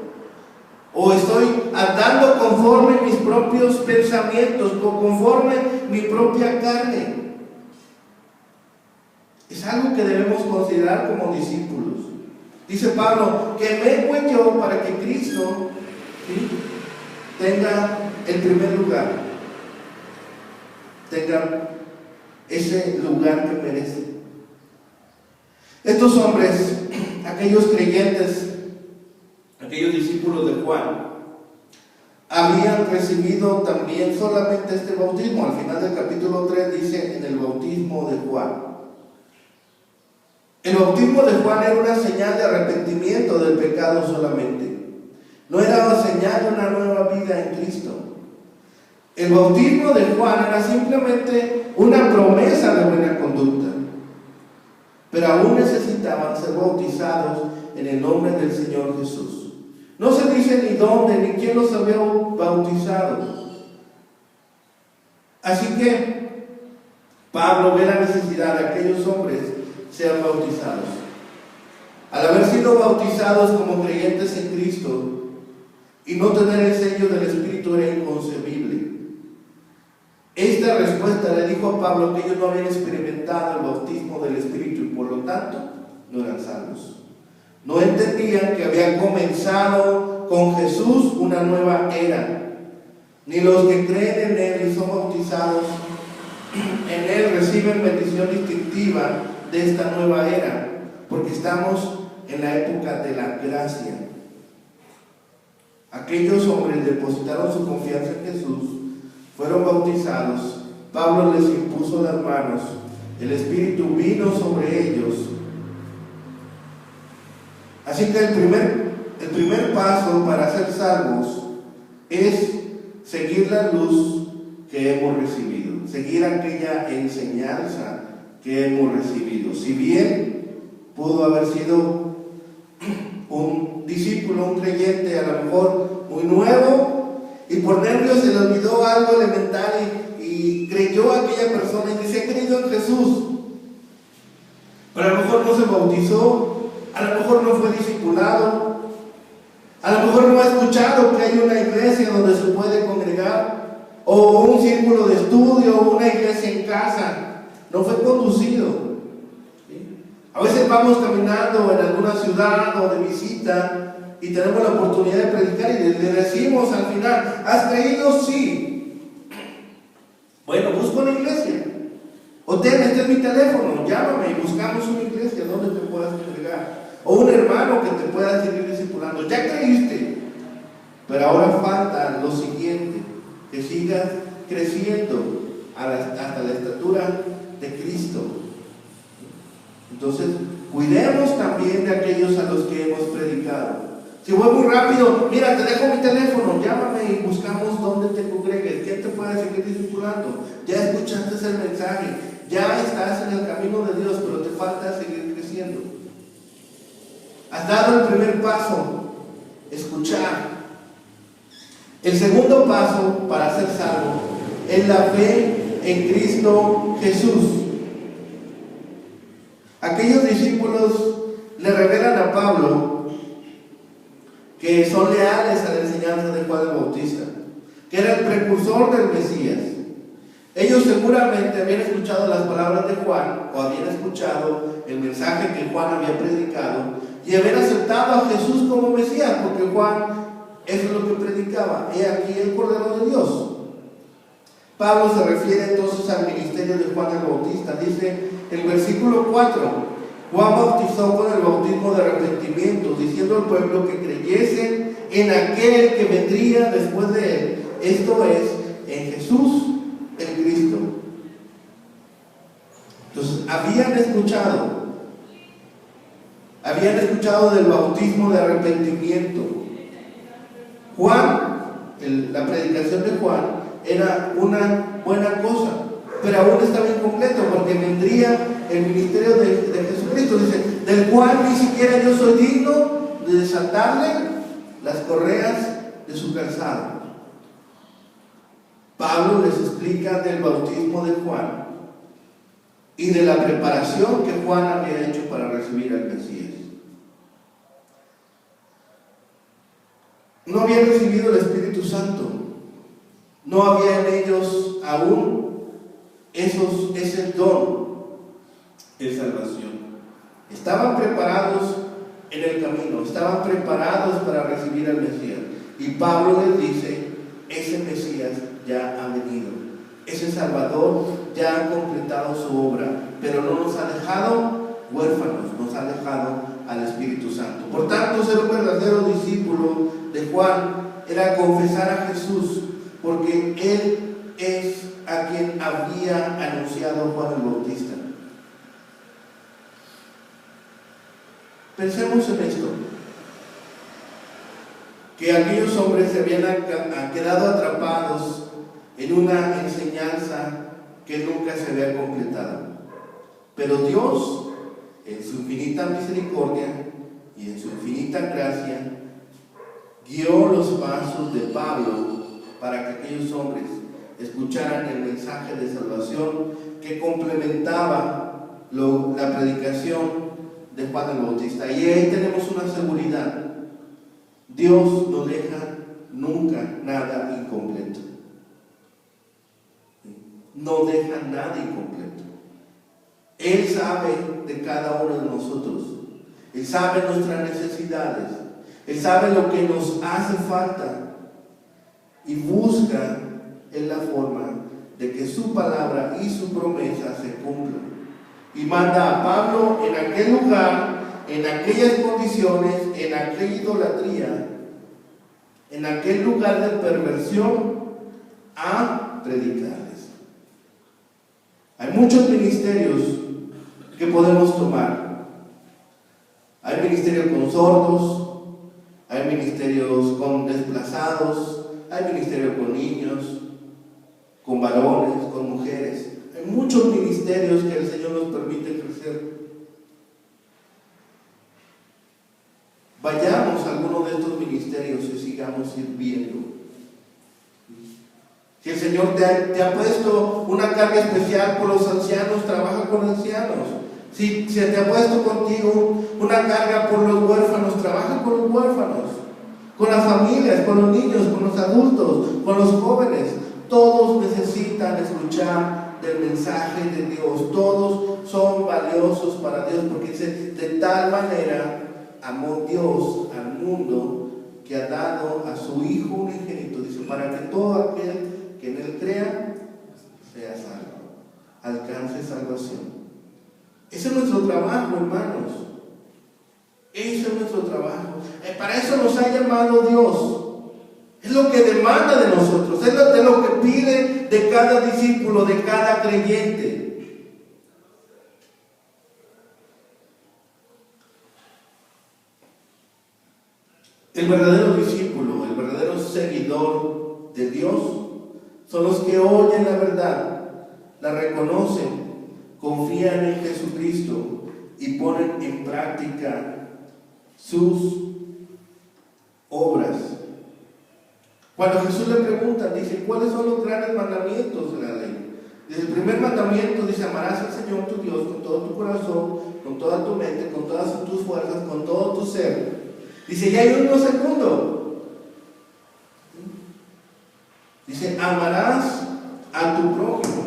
¿O estoy andando conforme mis propios pensamientos, conforme mi propia carne? Es algo que debemos considerar como discípulos. Dice Pablo, que me pues yo para que Cristo, ¿sí?, tenga el primer lugar, tenga ese lugar que merece. Estos hombres, aquellos creyentes, aquellos discípulos de Juan, habían recibido también solamente este bautismo. Al final del capítulo 3 dice, en el bautismo de Juan. El bautismo de Juan era una señal de arrepentimiento del pecado solamente. No era una señal de una nueva vida en Cristo. El bautismo de Juan era simplemente una promesa de buena conducta. Pero aún necesitaban ser bautizados en el nombre del Señor Jesús. No se dice ni dónde ni quién los había bautizado. Así que Pablo ve la necesidad de que aquellos hombres sean bautizados. Al haber sido bautizados como creyentes en Cristo y no tener el sello del Espíritu era inconcebible. Esta respuesta le dijo a Pablo que ellos no habían experimentado el bautismo del Espíritu y por lo tanto no eran salvos. No entendían que habían comenzado con Jesús una nueva era. Ni los que creen en Él y son bautizados en Él reciben bendición instintiva de esta nueva era, porque estamos en la época de la gracia. Aquellos hombres depositaron su confianza en Jesús, fueron bautizados, Pablo les impuso las manos, el Espíritu vino sobre ellos. Así que el primer paso para ser salvos es seguir la luz que hemos recibido, seguir aquella enseñanza que hemos recibido. Si bien pudo haber sido un discípulo, un creyente, a lo mejor muy nuevo, y por nervios se le olvidó algo elemental y creyó a aquella persona y dice: he creído en Jesús, pero a lo mejor no se bautizó, a lo mejor no fue discipulado, a lo mejor no ha escuchado que hay una iglesia donde se puede congregar, o un círculo de estudio, o una iglesia en casa, no fue conducido. A veces vamos caminando en alguna ciudad o de visita y tenemos la oportunidad de predicar y le decimos al final: ¿has creído? Sí. Bueno, busco una iglesia. O este es mi teléfono, llámame y buscamos una iglesia donde te puedas congregar. O un hermano que te pueda seguir discipulando. Ya creíste. Pero ahora falta lo siguiente: que sigas creciendo hasta la estatura de Cristo. Entonces, cuidemos también de aquellos a los que hemos predicado. Si voy muy rápido, mira, te dejo mi teléfono, llámame y buscamos dónde te congregues, quién te puede seguir discipulando. Ya escuchaste el mensaje, ya estás en el camino de Dios, pero te falta seguir creciendo. Has dado el primer paso, escuchar. El segundo paso para ser salvo es la fe en Cristo Jesús. Aquellos discípulos le revelan a Pablo que son leales a la enseñanza de Juan el Bautista, que era el precursor del Mesías. Ellos seguramente habían escuchado las palabras de Juan, o habían escuchado el mensaje que Juan había predicado, y habían aceptado a Jesús como Mesías, porque Juan eso es lo que predicaba: he aquí el Cordero de Dios. Pablo se refiere entonces al ministerio de Juan el Bautista. Dice el versículo 4: Juan bautizó con el bautismo de arrepentimiento, diciendo al pueblo que creyesen en aquel que vendría después de él, esto es, en Jesús el Cristo. Entonces, habían escuchado del bautismo de arrepentimiento. La predicación de Juan era una buena cosa, pero aún estaba incompleto, porque vendría el ministerio de Jesucristo, dice, del cual ni siquiera yo soy digno de desatarle las correas de su calzado. Pablo les explica del bautismo de Juan y de la preparación que Juan había hecho para recibir al Mesías. No habían recibido el Espíritu Santo, no había en ellos aún ese don de salvación. Estaban preparados en el camino, estaban preparados para recibir al Mesías. Y Pablo les dice: ese Mesías ya ha venido, ese Salvador ya ha completado su obra, pero no nos ha dejado huérfanos, nos ha dejado al Espíritu Santo. Por tanto, ser un verdadero discípulo de Juan era confesar a Jesús, porque Él es a quien había anunciado Juan el Bautista. Pensemos en esto, que aquellos hombres se habían quedado atrapados en una enseñanza que nunca se había completado, pero Dios, en su infinita misericordia, y en su infinita gracia guió los pasos de Pablo para que aquellos hombres escucharan el mensaje de salvación que complementaba la predicación de Juan el Bautista. Y ahí tenemos una seguridad: Dios no deja nunca nada incompleto. No deja nada incompleto. Él sabe de cada uno de nosotros. Él sabe nuestras necesidades. Él sabe lo que nos hace falta. Y busca en la forma de que su palabra y su promesa se cumplan. Y manda a Pablo en aquel lugar, en aquellas condiciones, en aquella idolatría, en aquel lugar de perversión, a predicarles. Hay muchos ministerios que podemos tomar. Hay ministerios con sordos, hay ministerios con desplazados, hay ministerios con niños, con varones, con mujeres. Hay muchos ministerios que el Señor nos permite crecer. Vayamos a alguno de estos ministerios y sigamos sirviendo. Si el Señor te ha puesto una carga especial por los ancianos, trabaja con ancianos. Si se te ha puesto contigo una carga por los huérfanos, trabaja con los huérfanos, con las familias, con los niños, con los adultos, con los jóvenes. Todos necesitan escuchar del mensaje de Dios. Todos son valiosos para Dios, porque dice: de tal manera amó Dios al mundo que ha dado a su Hijo unigénito, dice, para que todo aquel que en Él crea sea salvo, alcance salvación. Ese es nuestro trabajo, hermanos. Ese es nuestro trabajo. Para eso nos ha llamado Dios. Es lo que demanda de nosotros, es lo que pide de cada discípulo, de cada creyente. El verdadero discípulo, el verdadero seguidor de Dios, son los que oyen la verdad, la reconocen, confían en Jesucristo y ponen en práctica sus obras. Cuando Jesús le pregunta, dice: ¿cuáles son los grandes mandamientos de la ley? Dice: el primer mandamiento, dice: amarás al Señor tu Dios con todo tu corazón, con toda tu mente, con todas tus fuerzas, con todo tu ser. Dice: y hay uno segundo. Dice: amarás a tu prójimo.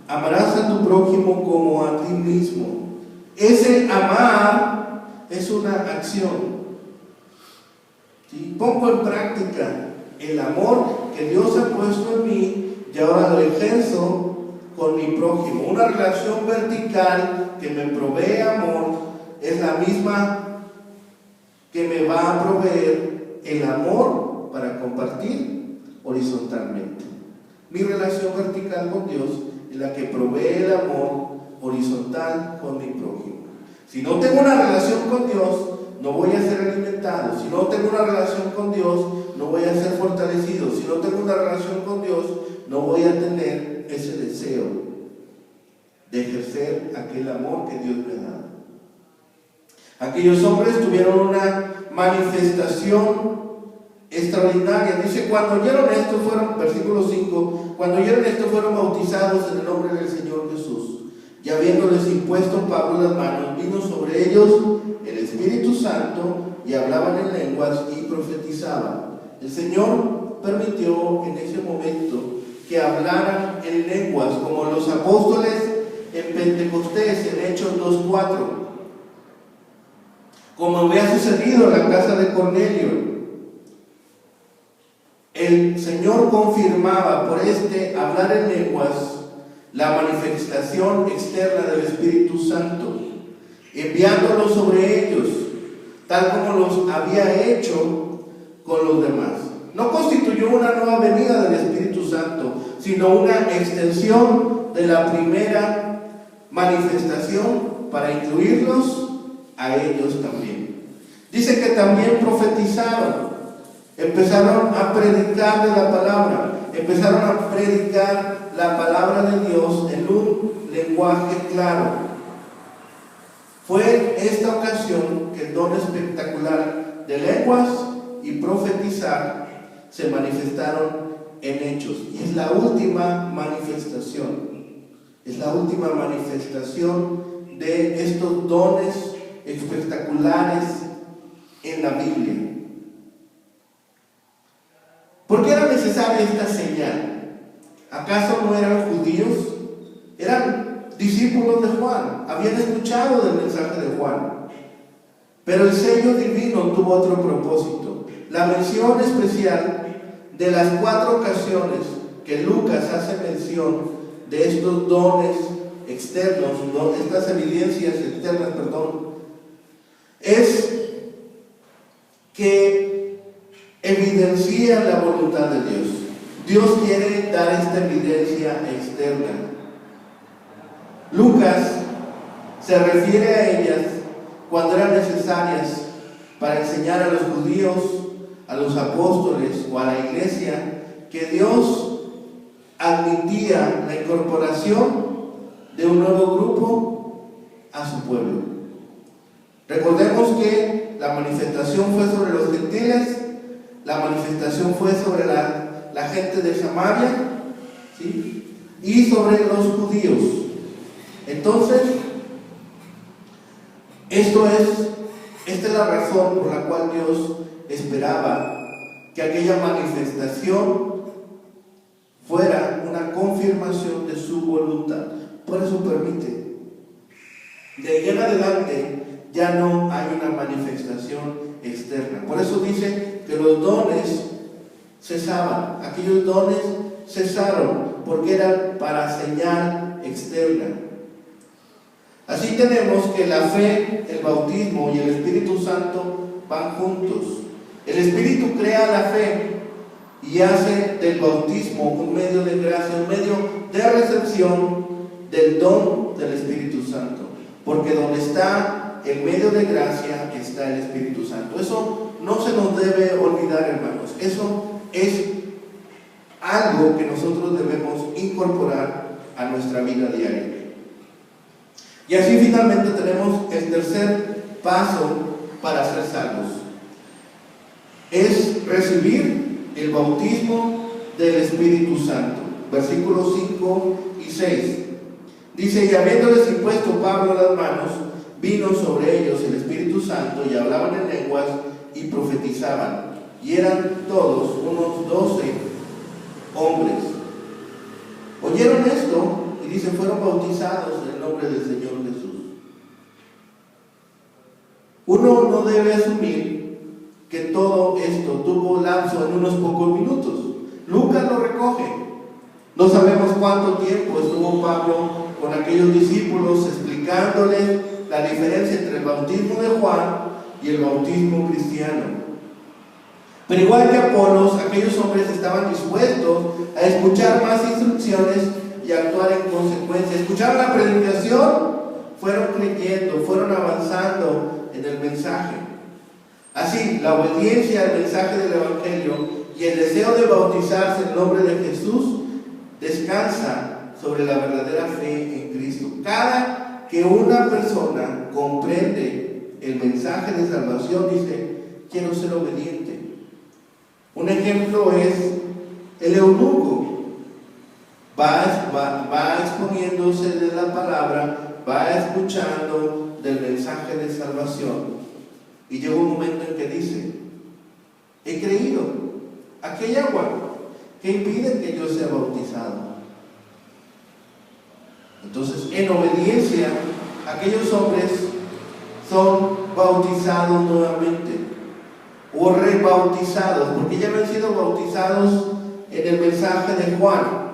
Amarás a tu prójimo como a ti mismo. Ese amar es una acción. ¿Sí? Pongo en práctica el amor que Dios ha puesto en mí y ahora lo ejerzo con mi prójimo. Una relación vertical que me provee amor es la misma que me va a proveer el amor para compartir horizontalmente. Mi relación vertical con Dios es la que provee el amor horizontal con mi prójimo. Si no tengo una relación con Dios, no voy a ser alimentado. Si no tengo una relación con Dios, no voy a ser fortalecido. Si no tengo una relación con Dios, no voy a tener ese deseo de ejercer aquel amor que Dios me ha dado. Aquellos hombres tuvieron una manifestación extraordinaria. Dice: cuando oyeron esto fueron, versículo 5, cuando oyeron esto fueron bautizados en el nombre del Señor Jesús. Y habiéndoles impuesto Pablo las manos, vino sobre ellos el Espíritu Santo, y hablaban en lenguas y profetizaban. El Señor permitió en ese momento que hablaran en lenguas, como los apóstoles en Pentecostés, en Hechos 2:4, como había sucedido en la casa de Cornelio. El Señor confirmaba por hablar en lenguas la manifestación externa del Espíritu Santo, enviándolo sobre ellos, tal como los había hecho con los demás. No constituyó una nueva venida del Espíritu Santo, sino una extensión de la primera manifestación para incluirlos a ellos también. Dice que también profetizaron, empezaron a predicar de la palabra, empezaron a predicar la palabra de Dios en un lenguaje claro. Fue esta ocasión que don espectacular de lenguas y profetizar se manifestaron en hechos. Y es la última manifestación. Es la última manifestación de estos dones espectaculares en la Biblia. ¿Por qué era necesaria esta señal? ¿Acaso no eran judíos? Eran discípulos de Juan, habían escuchado del mensaje de Juan. Pero el sello divino tuvo otro propósito. La mención especial de las 4 ocasiones que Lucas hace mención de estos dones externos, estas evidencias externas, es que evidencia la voluntad de Dios. Dios quiere dar esta evidencia externa. Lucas se refiere a ellas cuando eran necesarias para enseñar a los judíos, a los apóstoles o a la iglesia que Dios admitía la incorporación de un nuevo grupo a su pueblo. Recordemos que la manifestación fue sobre los gentiles, la manifestación fue sobre la gente de Samaria, ¿sí? Y sobre los judíos. Entonces, esta es la razón por la cual Dios esperaba que aquella manifestación fuera una confirmación de su voluntad. Por eso permite. De ahí en adelante ya no hay una manifestación externa. Por eso dice que los dones cesaban. Aquellos dones cesaron porque eran para señal externa. Así tenemos que la fe, el bautismo y el Espíritu Santo van juntos. El Espíritu crea la fe y hace del bautismo un medio de gracia, un medio de recepción del don del Espíritu Santo. Porque donde está el medio de gracia está el Espíritu Santo. Eso no se nos debe olvidar, hermanos. Eso es algo que nosotros debemos incorporar a nuestra vida diaria. Y así finalmente tenemos el tercer paso para ser salvos. Es recibir el bautismo del Espíritu Santo. Versículos 5 y 6. Dice: y habiéndoles impuesto Pablo las manos, vino sobre ellos el Espíritu Santo, y hablaban en lenguas y profetizaban. Y eran todos unos 12 hombres. Oyeron esto y dice: fueron bautizados en el nombre del Señor Jesús. Uno no debe asumir que todo esto tuvo lapso en unos pocos minutos. Lucas lo recoge. No sabemos cuánto tiempo estuvo Pablo con aquellos discípulos explicándoles la diferencia entre el bautismo de Juan y el bautismo cristiano. Pero igual que Apolos, aquellos hombres estaban dispuestos a escuchar más instrucciones y actuar en consecuencia. Escucharon la predicación, fueron creyendo, fueron avanzando en el mensaje. Así, la obediencia al mensaje del Evangelio y el deseo de bautizarse en nombre de Jesús descansa sobre la verdadera fe en Cristo. Cada que una persona comprende el mensaje de salvación, dice: quiero ser obediente. Un ejemplo es el eunuco. Va exponiéndose de la palabra, va escuchando del mensaje de salvación, y llega un momento en que dice: he creído, aquí hay agua, ¿qué impide que yo sea bautizado? Entonces, en obediencia, aquellos hombres son bautizados nuevamente o rebautizados, porque ya habían sido bautizados en el mensaje de Juan,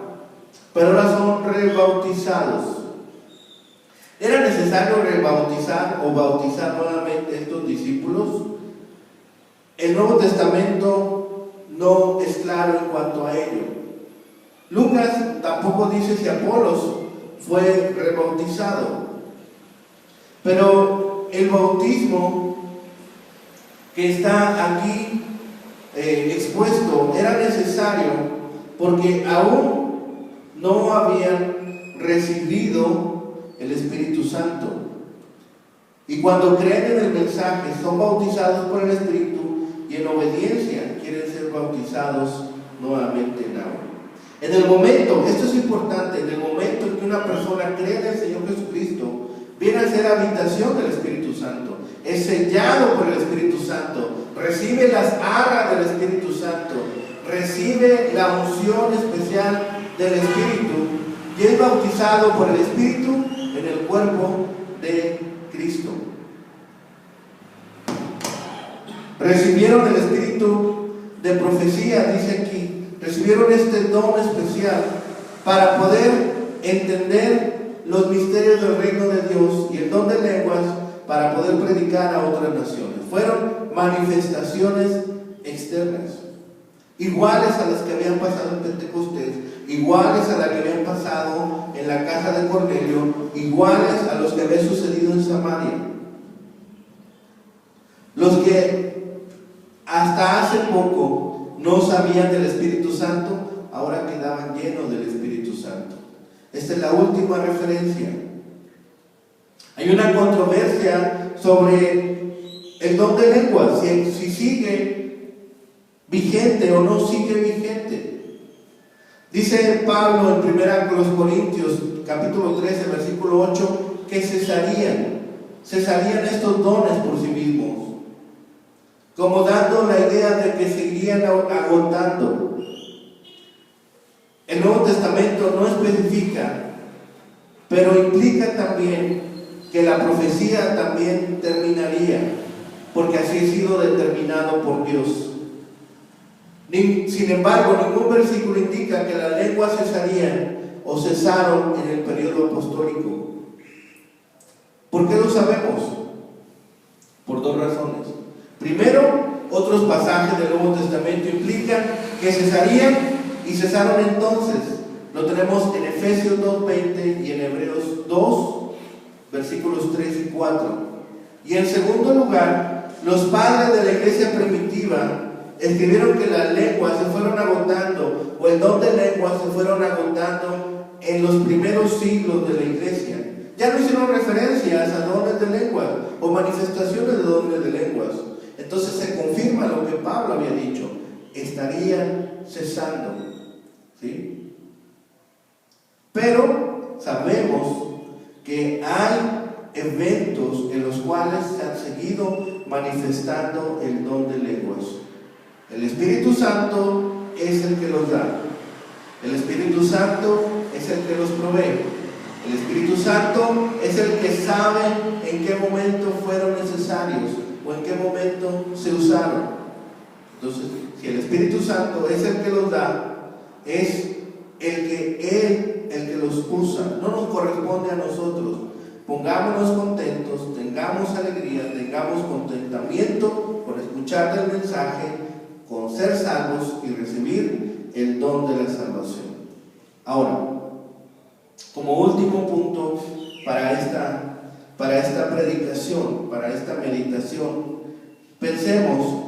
pero ahora son rebautizados. ¿Era necesario rebautizar o bautizar nuevamente a estos discípulos? El Nuevo Testamento no es claro en cuanto a ello. Lucas tampoco dice si Apolos fue rebautizado, pero el bautismo que está aquí expuesto era necesario porque aún no habían recibido el Espíritu Santo. Y cuando creen en el mensaje, son bautizados por el Espíritu y en obediencia quieren ser bautizados nuevamente en agua. En el momento, esto es importante, en el momento en que una persona cree en el Señor Jesucristo, viene a ser habitación del Espíritu Santo, es sellado por el Espíritu Santo, recibe las arras del Espíritu Santo, recibe la unción especial del Espíritu y es bautizado por el Espíritu en el cuerpo de Cristo. Recibieron el Espíritu de profecía, dice aquí, recibieron este don especial para poder entender los misterios del reino de Dios, y el don de lenguas para poder predicar a otras naciones. Fueron manifestaciones externas, iguales a las que habían pasado en Pentecostés, iguales a las que habían pasado en la casa de Cornelio, iguales a los que había sucedido en Samaria. Los que hasta hace poco no sabían del Espíritu Santo, ahora quedaban llenos del Espíritu Santo. Esta es la última referencia. Hay una controversia sobre el don de lenguas, si sigue vigente o no sigue vigente. Dice Pablo en 1 Corintios capítulo 13 versículo 8 que cesarían estos dones por sí mismos, como dando la idea de que seguirían agotando. El Nuevo Testamento no especifica, pero implica también que la profecía también terminaría, porque así ha sido determinado por Dios. Sin embargo, ningún versículo indica que las lenguas cesarían o cesaron en el periodo apostólico. ¿Por qué lo sabemos? Por dos razones. Primero, otros pasajes del Nuevo Testamento implican que cesarían y cesaron entonces. Lo tenemos en Efesios 2:20 y en Hebreos 2, versículos 3 y 4. Y en segundo lugar, los padres de la iglesia primitiva escribieron que las lenguas se fueron agotando, o el don de lenguas se fueron agotando en los primeros siglos de la iglesia. Ya no hicieron referencias a dones de lenguas o manifestaciones de dones de lenguas. Entonces se confirma lo que Pablo había dicho: estarían cesando, ¿sí? Pero sabemos que hay eventos en los cuales se han seguido manifestando el don de lenguas. El Espíritu Santo es el que los da. El Espíritu Santo es el que los provee. El Espíritu Santo es el que sabe en qué momento fueron necesarios o en qué momento se usaron. Entonces, si el Espíritu Santo es el que los da, es el que los usa. No nos corresponde a nosotros. Pongámonos contentos, tengamos alegría, tengamos contentamiento por escuchar el mensaje, con ser salvos y recibir el don de la salvación. Ahora, como último punto para esta predicación, para esta meditación, pensemos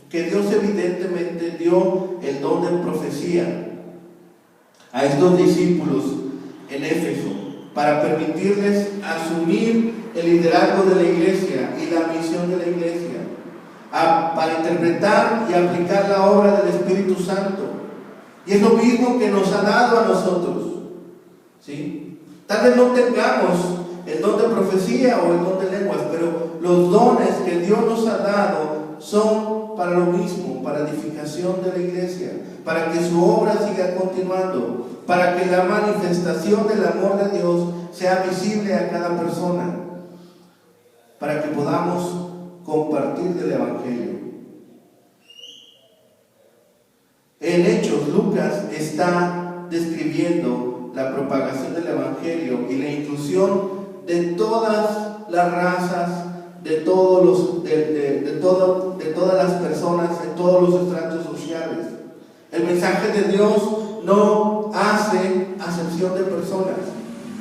que Dios evidentemente dio el don de profecía a estos discípulos en Éfeso para permitirles asumir el liderazgo de la iglesia y la misión de la iglesia, para interpretar y aplicar la obra del Espíritu Santo. Y es lo mismo que nos ha dado a nosotros, ¿sí? Tal vez no tengamos el don de profecía o el don de lenguas, pero los dones que Dios nos ha dado son para lo mismo, para edificación de la iglesia, para que su obra siga continuando, para que la manifestación del amor de Dios sea visible a cada persona, para que podamos compartir del Evangelio. En Hechos, Lucas está describiendo la propagación del Evangelio y la inclusión de todas las razas, de todas las personas, de todos los estratos sociales. El mensaje de Dios no hace acepción de personas.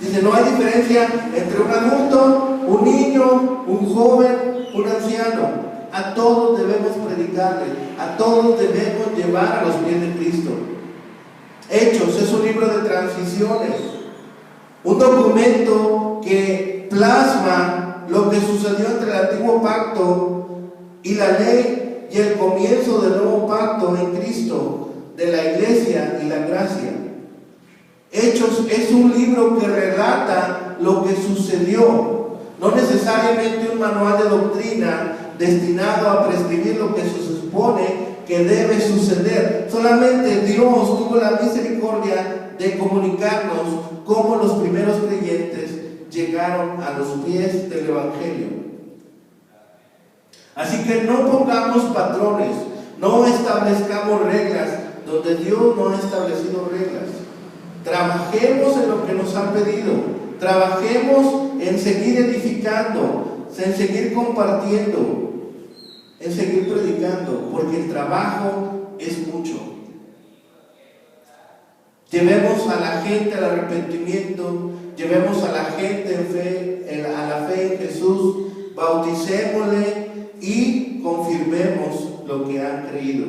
Dice, no hay diferencia entre un adulto, un niño, un joven, un anciano. A todos debemos predicarle, a todos debemos llevar a los pies de Cristo. Hechos es un libro de transiciones, un documento que plasma lo que sucedió entre el antiguo pacto y la ley y el comienzo del nuevo pacto en Cristo, de la iglesia y la gracia. Hechos es un libro que relata lo que sucedió, no necesariamente un manual de doctrina destinado a prescribir lo que se supone que debe suceder. Solamente Dios tuvo la misericordia de comunicarnos cómo los primeros creyentes llegaron a los pies del Evangelio. Así que no pongamos patrones, no establezcamos reglas donde Dios no ha establecido reglas. Trabajemos en lo que nos han pedido, trabajemos en seguir edificando, en seguir compartiendo, en seguir predicando, porque el trabajo es mucho. Llevemos a la gente al arrepentimiento, llevemos a la gente a la fe en Jesús, bauticémosle y confirmemos lo que han creído,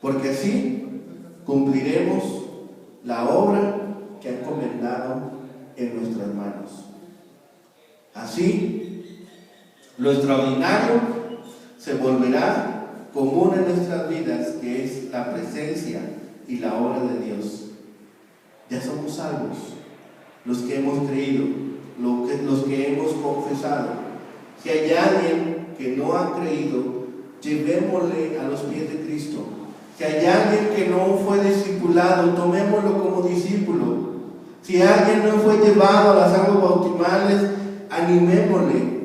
porque así cumpliremos la obra que ha encomendado en nuestras manos. Así, lo extraordinario se volverá común en nuestras vidas, que es la presencia y la obra de Dios. Ya somos salvos, los que hemos creído, los que hemos confesado. Si hay alguien que no ha creído, llevémosle a los pies de Cristo. Si hay alguien que no fue discipulado, tomémoslo como discípulo. Si alguien no fue llevado a las aguas bautismales, animémosle.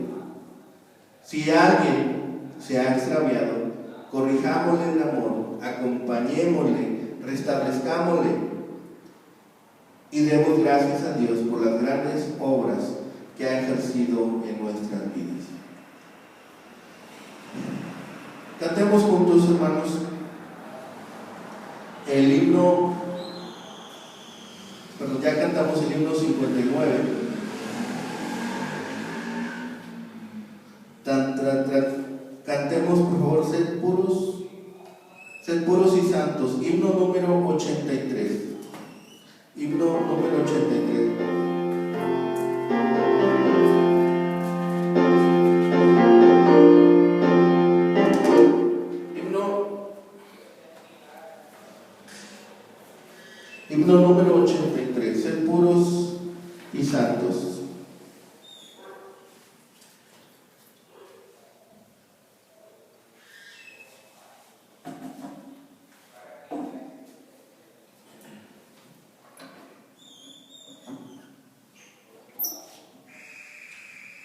Si alguien se ha extraviado, corrijámosle en amor, acompañémosle, restablezcámosle y demos gracias a Dios por las grandes obras que ha ejercido en nuestras vidas. Cantemos juntos, hermanos, el himno, ya cantamos el himno 59. Cantemos, por favor, sed puros y santos, himno número 83. Himno número 83. Himno número 83, sed puros y santos.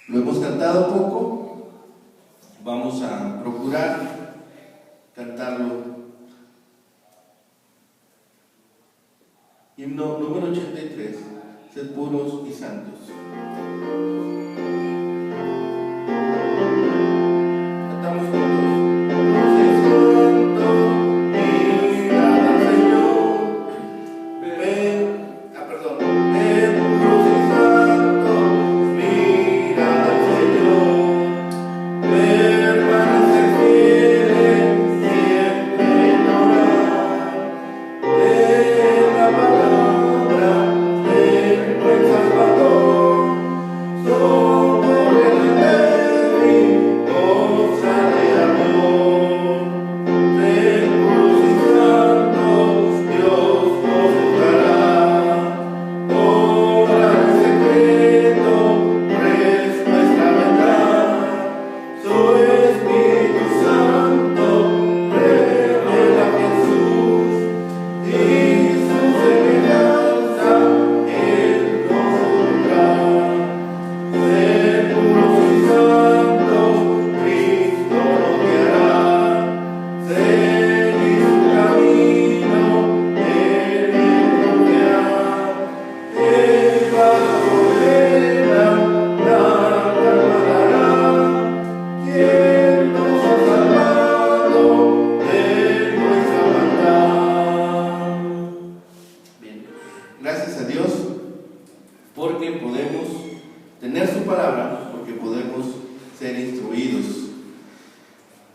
Lo hemos cantado poco, vamos a procurar cantarlo. Himno número 83, sed puros y santos. Cantamos juntos.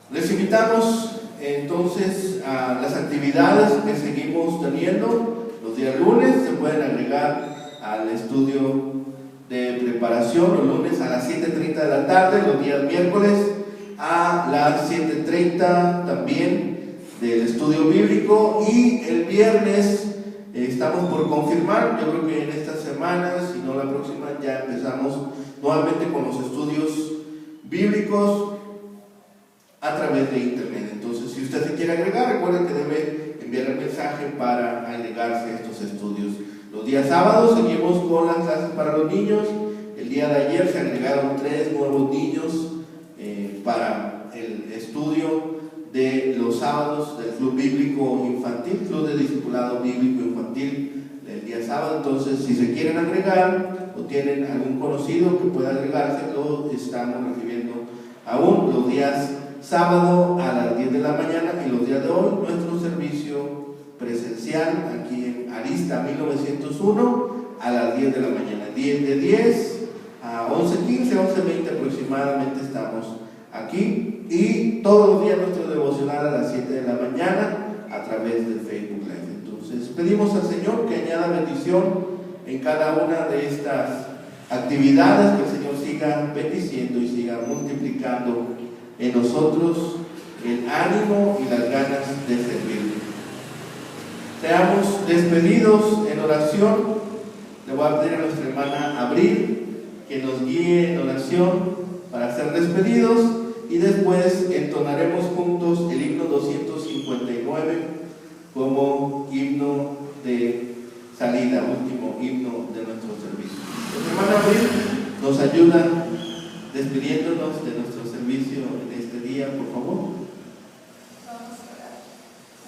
Les invitamos entonces a las actividades que seguimos teniendo los días lunes. Se pueden agregar al estudio de preparación los lunes a las 7:30 de la tarde, los días miércoles a las 7:30 también del estudio bíblico, y el viernes estamos por confirmar, yo creo que en esta semana, si no la próxima, ya empezamos nuevamente con los estudios bíblicos a través de internet. Entonces, si usted se quiere agregar, recuerden que debe enviar el mensaje para agregarse a estos estudios. Los días sábados seguimos con las clases para los niños. El día de ayer se agregaron 3 nuevos niños para el estudio de los sábados del Club Bíblico Infantil, Club de Discipulado Bíblico Infantil, el día sábado. Entonces, si se quieren agregar o tienen algún conocido que pueda agregarse, lo estamos recibiendo aún los días sábado a las 10 de la mañana, y los días de hoy nuestro servicio presencial aquí en Arista 1901 a las 10 de la mañana, de 10 a 11:15, 11:20 aproximadamente estamos aquí, y todos los días nuestro devocional a las 7 de la mañana a través de Facebook Live. Entonces pedimos al Señor que añada bendición en cada una de estas actividades, que el Señor siga bendiciendo y siga multiplicando en nosotros el ánimo y las ganas de servir. Seamos despedidos en oración. Le voy a pedir a nuestra hermana Abril que nos guíe en oración para ser despedidos, y después entonaremos juntos el himno 259 como himno de salida, último himno de nuestro servicio. Nuestra hermana Abril nos ayuda despidiéndonos de nuestro servicio en este día, por favor. Vamos a orar.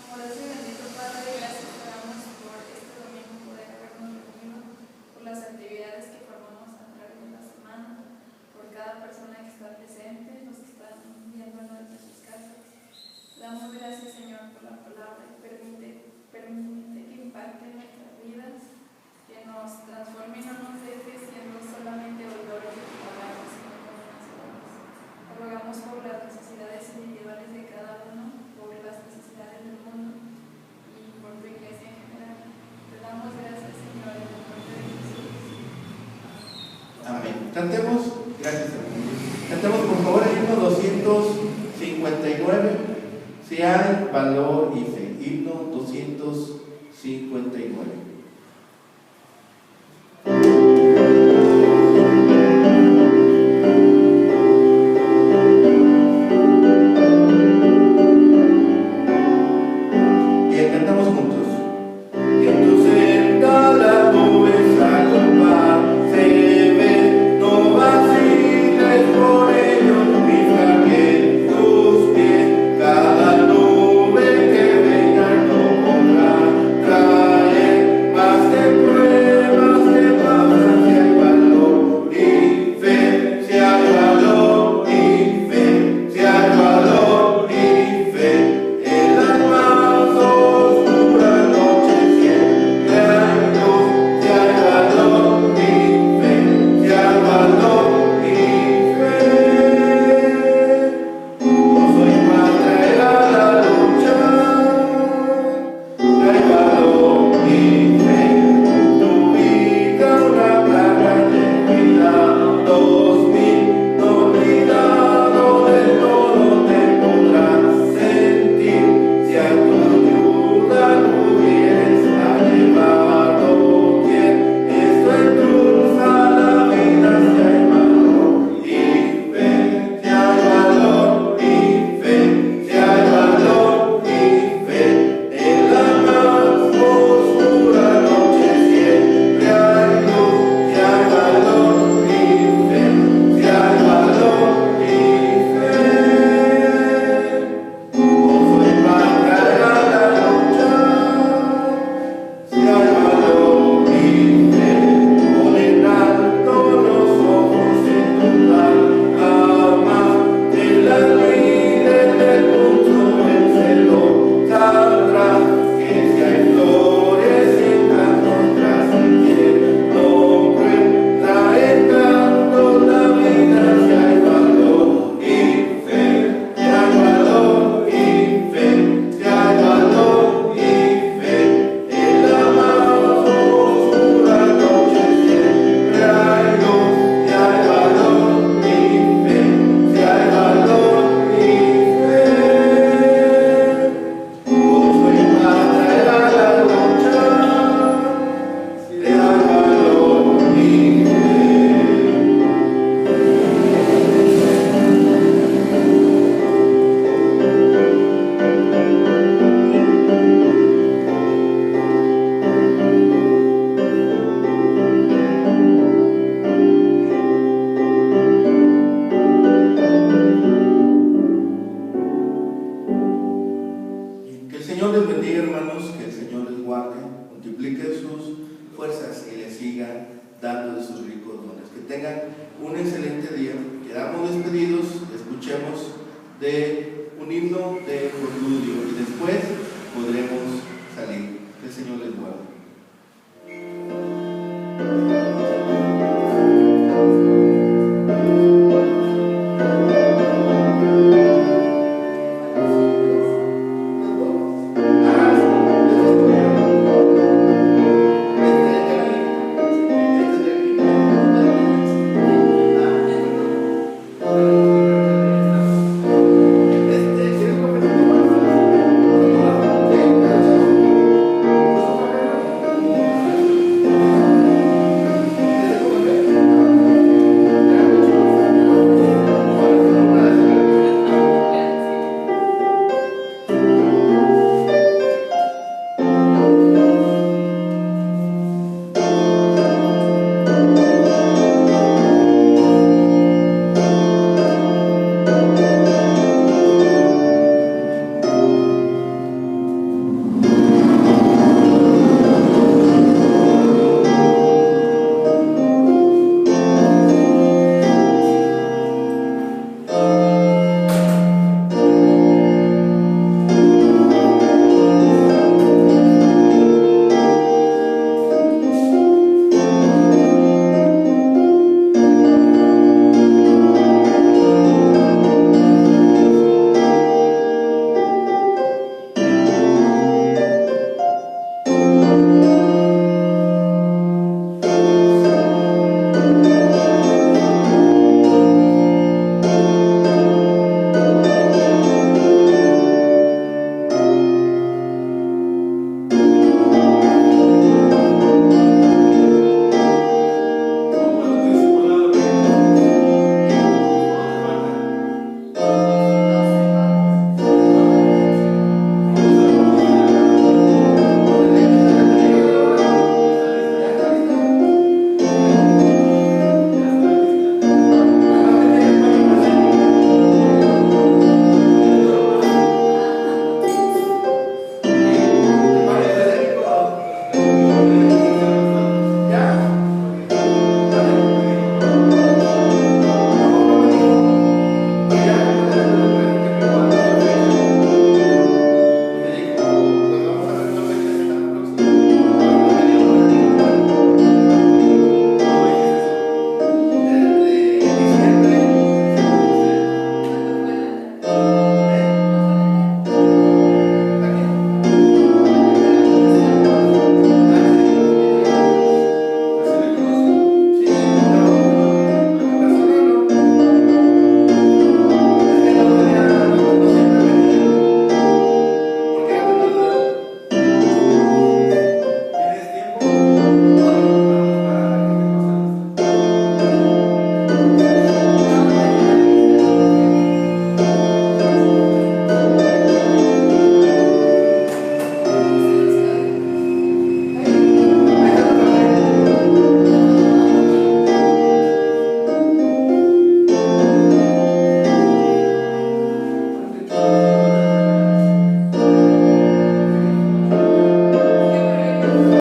Amoroso y bendito Padre, gracias te damos por este domingo, poder habernos reunido, por las actividades que formamos a través de la semana, por cada persona que está presente, los que están viéndonos desde sus casas. Te damos gracias, Señor, por la palabra, y permite que impacte nuestras vidas, que nos transforme y no nos deje siendo solamente oidores de tu palabra, sino como hacedores. Te rogamos por las necesidades individuales de cada uno, por las necesidades del mundo y por tu iglesia en general. Te damos gracias, Señor, en el nombre de Jesús. Amén. Cantemos, gracias, hermano. Cantemos por favor el himno 259, si hay valor y fe. Himno 259. Cada nube que venga no podrá traer Señor les bendiga, hermanos, que el Señor les guarde, multiplique sus fuerzas y les siga dando de sus ricos dones. Que tengan un excelente día. Quedamos despedidos, escuchemos de un himno de preludio y después podremos salir. Que el Señor les guarde.